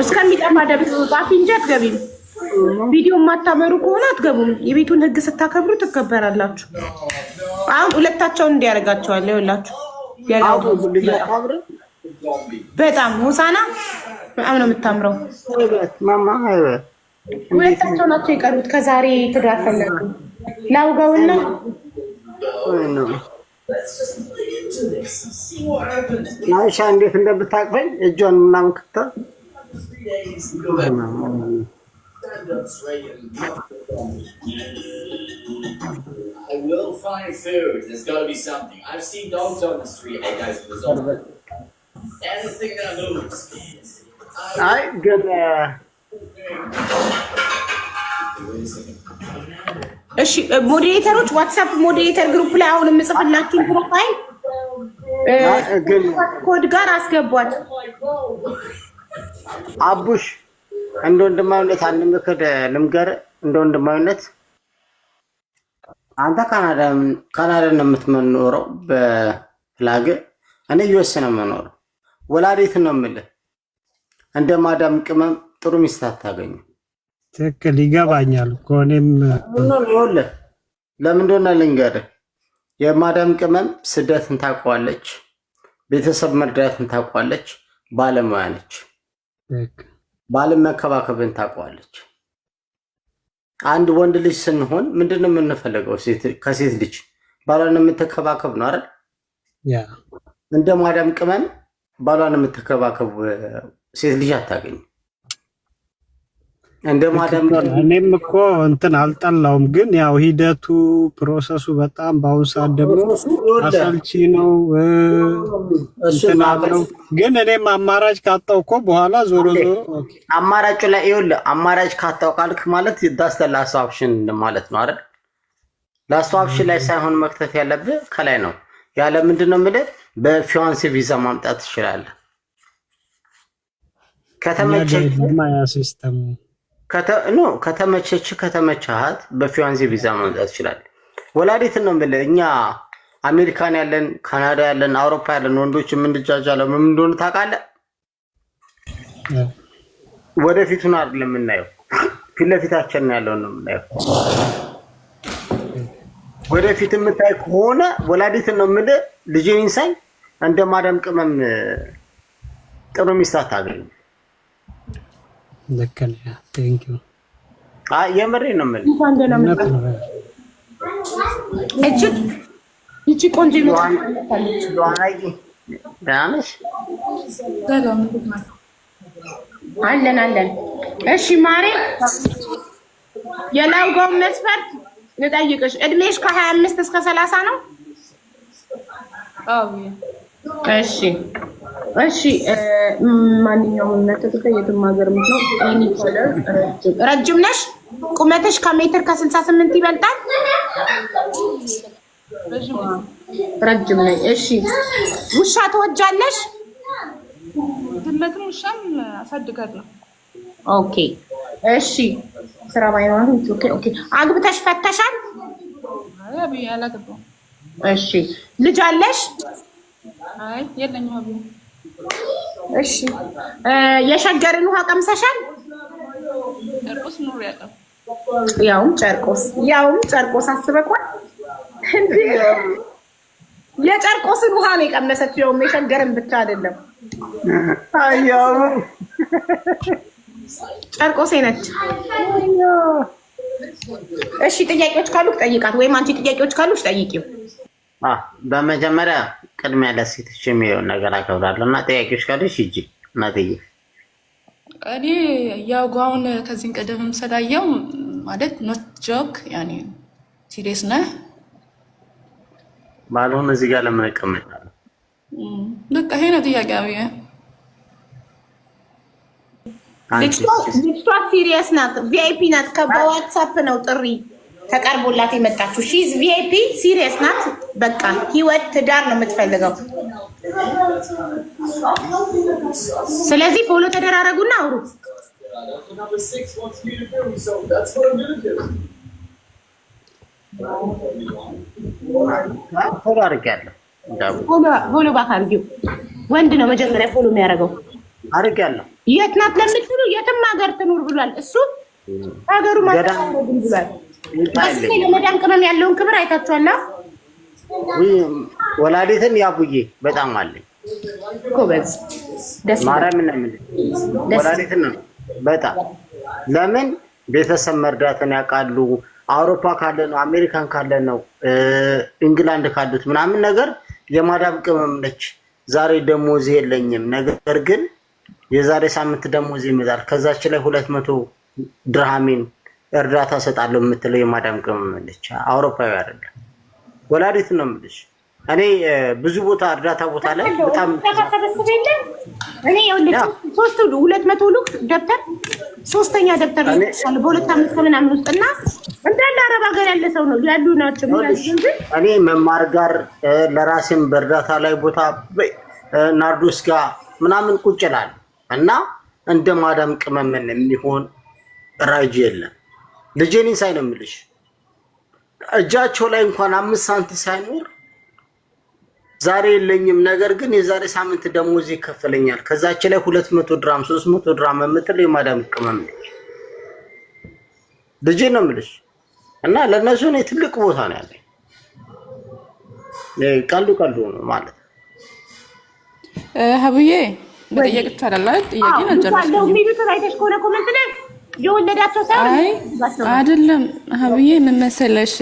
እስከሚጠፋ ደብስ ጻፊ እንጂ አትገቢም። ቪዲዮ የማታበሩ ከሆነ አትገቡም። የቤቱን ሕግ ስታከብሩ ትከበራላችሁ። አሁን ሁለታቸውን እንዲያደርጋቸዋል። ይኸውላችሁ በጣም ሆሳና በጣም ነው የምታምረው። ሁለታቸው ናቸው የቀሩት። ከዛሬ ትዳር ፈለጉ ላውጋውና አይሻ እንዴት እንደምታቅፈኝ እጇን ምናምን ክታ አይ ግን እሺ ሞዴሬተሮች ዋትስአፕ ሞዴሬተር ግሩፕ ላይ አሁን የምጽፍላችሁን ፕሮፋይል ኮድ ጋር አስገቧት። አቡሽ እንደ ወንድማዊነት አንድ ምክር ልምገርህ። እንደ ወንድማዊነት አንተ ካናዳ ነው የምትኖረው በፍላግ፣ እኔ ዩኤስ ነው የምኖረው። ወላዴት ነው የምልህ። እንደ ማዳም ቅመም ጥሩ ሚስት አታገኙም። ትክክል ይገባኛል እኮ እኔም ለምን እንደሆነ ልንገርህ። የማዳም ቅመም ስደትን ታውቀዋለች፣ ቤተሰብ መርዳትን ታውቀዋለች፣ ባለሙያ ነች። ባለም መከባከብን ታውቀዋለች። አንድ ወንድ ልጅ ስንሆን ምንድነው የምንፈልገው? ከሴት ልጅ ባሏን የምትከባከብ ነው አይደል? እንደ ማዳም ቅመም ባሏን የምትከባከብ ሴት ልጅ አታገኝም። እኔም እኮ እንትን አልጠላውም፣ ግን ያው ሂደቱ ፕሮሰሱ በጣም በአሁኑ ሰዓት ደግሞ አሰልቺ ነው። ግን እኔም አማራጭ ካጣው እኮ በኋላ ዞሮ አማራጩ ላይ ይኸውልህ፣ አማራጭ ካጣው ካልክ ማለት ዳስ ላስት ኦፕሽን ማለት ነው አይደል? ላስት ኦፕሽን ላይ ሳይሆን መክተት ያለብህ ከላይ ነው። ያለ ምንድነው የምልህ በፊያንሲ ቪዛ ማምጣት ትችላለህ። ከተመቸሃት በፊያንሲ ቪዛ ማምጣት ትችላለህ። ወላዲት ነው የምልህ። እኛ አሜሪካን ያለን፣ ካናዳ ያለን፣ አውሮፓ ያለን ወንዶች የምንጃጃለው ምን እንደሆነ ታውቃለህ? ወደፊቱን አይደለም የምናየው፣ ፊት ለፊታችን ያለውን ነው የምናየው። ወደፊት የምታይ ከሆነ ወላዲት ነው የምልህ። ልጄን ኢንሳኝ እንደ ማዳም ቅመም ጥሩ ሚስት አታገኝም። ልክ ነህ። ቴንክ ዩ። የምሬን ነው የምልህ። እቺ ቆንጆ አለን። እሺ ማሬ፣ የላውጋው መስፈርት ልጠይቅሽ። እድሜሽ ከ25 እስከ 30 ነው? እሺ ማንኛውም ነጥብ የትም ሀገር ነው። ኤኒ ኮለር ረጅም ነሽ? ቁመትሽ ከሜትር ከ68 ይበልጣል? ረጅም ነኝ። እሺ ውሻ ትወጃለሽ? ድመትም ውሻም አሳድጋለሁ። ኦኬ እሺ ስራ ባይኖርም ኦኬ ኦኬ። አግብተሽ ፈተሻል? አይ አብዬ አላገባሁም። እሺ ልጅ አለሽ? አይ የለኝም አብዬ። እሺ የሸገርን ውሃ ቀምሰሻል? ጨርቆስ ኑር ያለው ያውም ጨርቆስ አስበቋል እንዴ? የጨርቆስን ውሃ ነው የቀመሰችው። ያውም የሸገርን ብቻ አይደለም። አያው ጨርቆሴ ነች። እሺ ጥያቄዎች ካሉ ጠይቃት፣ ወይም አንቺ ጥያቄዎች ካሉሽ ጠይቂው። በመጀመሪያ ቅድሚያ ለሴቶች የሚሆን ነገር አከብራለሁ እና ጥያቄዎች ካሉሽ ሂጂ እናትዬ። እኔ ያው አሁን ከዚህ ቀደምም ስላየው ማለት ኖት ጆክ ያኔ ሲሪየስ ነህ ባልሆነ እዚህ ጋር ለምን እቀመጣለሁ? በቃ ይሄ ነው ጥያቄ አብዬ። ልጅቷ ሲሪየስ ናት፣ ቪአይፒ ናት። በዋትሳፕ ነው ጥሪ ተቀርቦላት የመጣችው። ሺዝ ቪአይፒ ሲሪየስ ናት። በቃ ህይወት ትዳር ነው የምትፈልገው። ስለዚህ ፎሎ ተደራረጉና አውሩ። ፎሎ አድርጊያለሁ። ፎሎ ባክ አድርጊው። ወንድ ነው መጀመሪያ ፎሎ የሚያደርገው። አድርጊያለሁ። የት ናት ለምትሉ የትም ሀገር ትኑር ብሏል እሱ። ሀገሩ ማዳም ብሏል። ለመዳም ቅመም ያለውን ክብር አይታችኋል። ወላዲትን ያቡዬ በጣም አለኝ ጎበዝ። ደስ ማርያም እና ምን ወላዲትን ነው በጣም ለምን ቤተሰብ መርዳትን ያውቃሉ። አውሮፓ ካለ ነው አሜሪካን ካለ ነው እንግላንድ ካሉት ምናምን ነገር የማዳም ቅመም ነች። ዛሬ ደሞዝ የለኝም ነገር ግን የዛሬ ሳምንት ደሞዝ ይመጣል ከዛች ላይ 200 ድርሃሚን እርዳታ ሰጣለሁ የምትለው የማዳም ቅመም ነች። አውሮፓዊ አይደለም ወላዲት ነው የምልሽ። እኔ ብዙ ቦታ እርዳታ ቦታ ላይ በጣም ተሰበሰበ የለ እኔ ይኸውልሽ 200 ሉክ ደብተር ሶስተኛ ደብተር ነው በሁለት ዓመት ከምናምን ውስጥና እንዳለ አረብ ሀገር ያለ ሰው ነው ያሉ ናቸው እንጂ እኔ መማር ጋር ለራሴም በእርዳታ ላይ ቦታ ናርዶስ ጋር ምናምን ቁጭ ይላል እና እንደ ማዳም ቅመምን የሚሆን ራጅ የለም። ልጄን ሳይ ነው የምልሽ እጃቸው ላይ እንኳን 5 ሳንቲም ሳይኖር ዛሬ የለኝም ነገር ግን የዛሬ ሳምንት ደሞዝ ይከፈለኛል ከዛች ላይ 200 ድራም 300 ድራም የምትል የማዳም ቅመም ነች። ልጄን ነው የምልሽ እና ለነሱ ነው ትልቅ ቦታ ነው ያለኝ። ቀልዱ ነው ማለት ሀብዬ በጥያቄ ይቻላል ጥያቄ ነው ጨርሰው ሚሉት አይተሽ ኮነ ኮሜንት ላይ የወለዳቸው ሳይሆን አይደለም ሀብዬ ምን መሰለሽ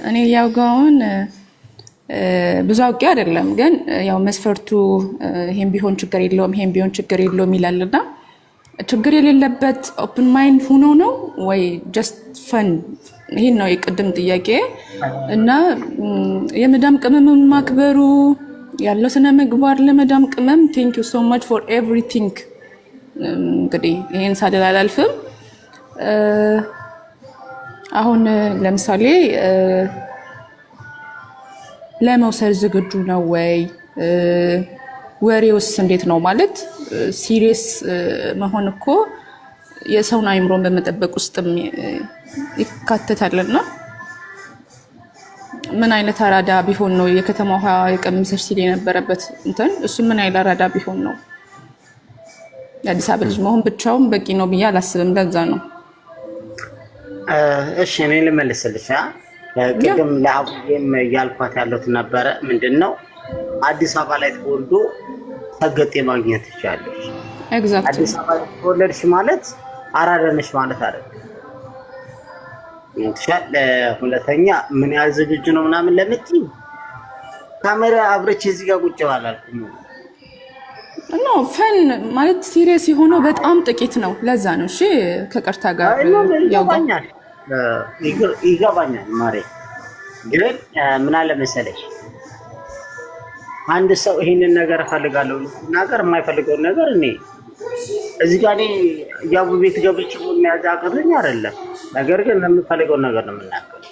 እኔ ያውጋውን ብዙ አውቄ አይደለም ግን ያው መስፈርቱ ይሄን ቢሆን ችግር የለውም ይሄን ቢሆን ችግር የለውም ይላልና ችግር የሌለበት ኦፕን ማይንድ ሆኖ ነው ወይ ጀስት ፈን? ይሄን ነው የቅድም ጥያቄ እና የመዳም ቅመምን ማክበሩ ያለው ስነ ምግባር ለመዳም ቅመም ቴንክ ዩ ሶ ማች ፎር ኤቭሪቲንግ። እንግዲህ ይሄን ሳደል አላልፍም። አሁን ለምሳሌ ለመውሰድ ዝግጁ ነው ወይ? ወሬውስ እንዴት ነው ማለት ሲሪየስ መሆን እኮ የሰውን አይምሮን በመጠበቅ ውስጥም ይካተታልና ምን አይነት አራዳ ቢሆን ነው የከተማ ውሃ የቀምሰሽ ሲል የነበረበት እንትን እሱ ምን አይነት አራዳ ቢሆን ነው? የአዲስ አበባ ልጅ መሆን ብቻውን በቂ ነው ብዬ አላስብም። ለዛ ነው። እሺ እኔ ልመልስልሽ። ቅድም ለአቡዬም ያልኳት ያለሁት ነበረ ምንድነው አዲስ አበባ ላይ ተወልዶ ሰገጤ ማግኘት ይቻላል። ኤግዛክትሊ አዲስ አበባ ላይ ተወለድሽ ማለት አራዳ ነሽ ማለት አይደለም። ይቻላል። ሁለተኛ ምን ያህል ዝግጁ ነው ምናምን ለምትይ ካሜራ አብረች እዚህ ጋር ቁጭ ባላልኩኝ ኖ ፈን ማለት ሲሪየስ የሆነው በጣም ጥቂት ነው። ለዛ ነው እሺ ከቀርታ ጋር ይገባኛል ማሬ። ግን ምን አለ መሰለሽ አንድ ሰው ይሄንን ነገር እፈልጋለሁ ነገር የማይፈልገው ነገር እኔ እዚህ ጋር ያቡ ቤት ገብቼ የሚያዛቅልኝ አይደለም። ነገር ግን የምፈልገው ነገር ነው የምናገረው።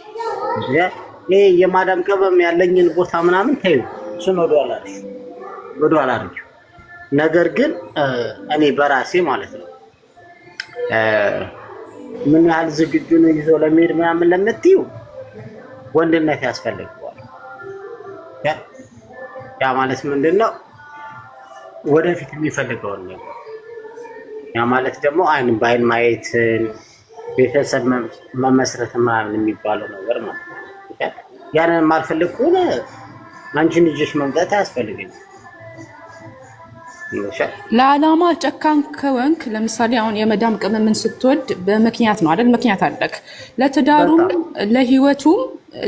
ይሄ የማዳም ቅመም ያለኝን ቦታ ምናምን ተይው፣ እሱን ወደኋላ አድርጊው። ነገር ግን እኔ በራሴ ማለት ነው ምን ያህል ዝግጁ ነው ይዞ ለመሄድ ምናምን ለምትይው ወንድነት ያስፈልገዋል። ያ ማለት ምንድነው? ወደፊት የሚፈልገውን ነገር ያ ማለት ደግሞ አይን በአይን ማየትን ቤተሰብ መመስረት ምናምን የሚባለው ነገር ማለት ነው። ያንን የማልፈልግ ከሆነ አንቺን ልጅሽ መምጣት አያስፈልገኝም። ለዓላማ ጨካኝ ከወንክ ለምሳሌ አሁን የመዳም ቅመምን ስትወድ በምክንያት ነው አይደል? ምክንያት አለክ። ለትዳሩም ለህይወቱም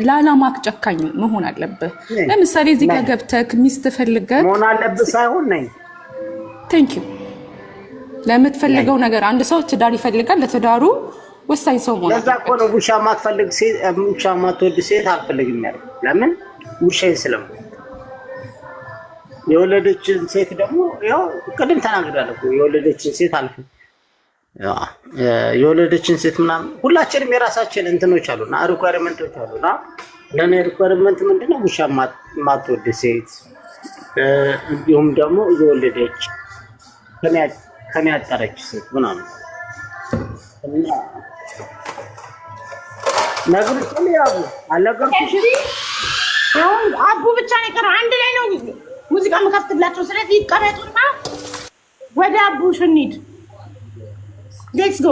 ለዓላማ ጨካኝ መሆን አለብህ። ለምሳሌ እዚህ ጋር ገብተክ ሚስት ፈልገህ መሆን አለብህ ሳይሆን ነኝ። ቴንክ ዩ ለምትፈልገው ነገር አንድ ሰው ትዳር ይፈልጋል። ለትዳሩ ወሳኝ ሰው መሆን ለዛ እኮ ነው ውሻ ማትፈልግ ሴት ውሻ ማትወድ ሴት አልፈልግም ያለው። ለምን? ውሻዬን ስለምወድ። የወለደችን ሴት ደግሞ ያው ቅድም ተናግሬያለሁ። የወለደችን ሴት የወለደችን ሴት ምናምን ሁላችንም የራሳችን እንትኖች አሉና ሪኳየርመንቶች አሉና ለኔ ሪኳየርመንት ምንድነው? ውሻ ማትወድ ሴት እንዲሁም ደግሞ የወለደች ከኔ ያጠረች ሴት ምናምን እና ነገሮች ያው አለቀርኩሽ። አሁን አቡ ብቻ ነው የቀረው። አንድ ላይ ነው ሙዚቃ መከፍትላቸው። ስለዚህ ይቀመጡና ወደ አቡ እንሂድ። ሌትስ ጎ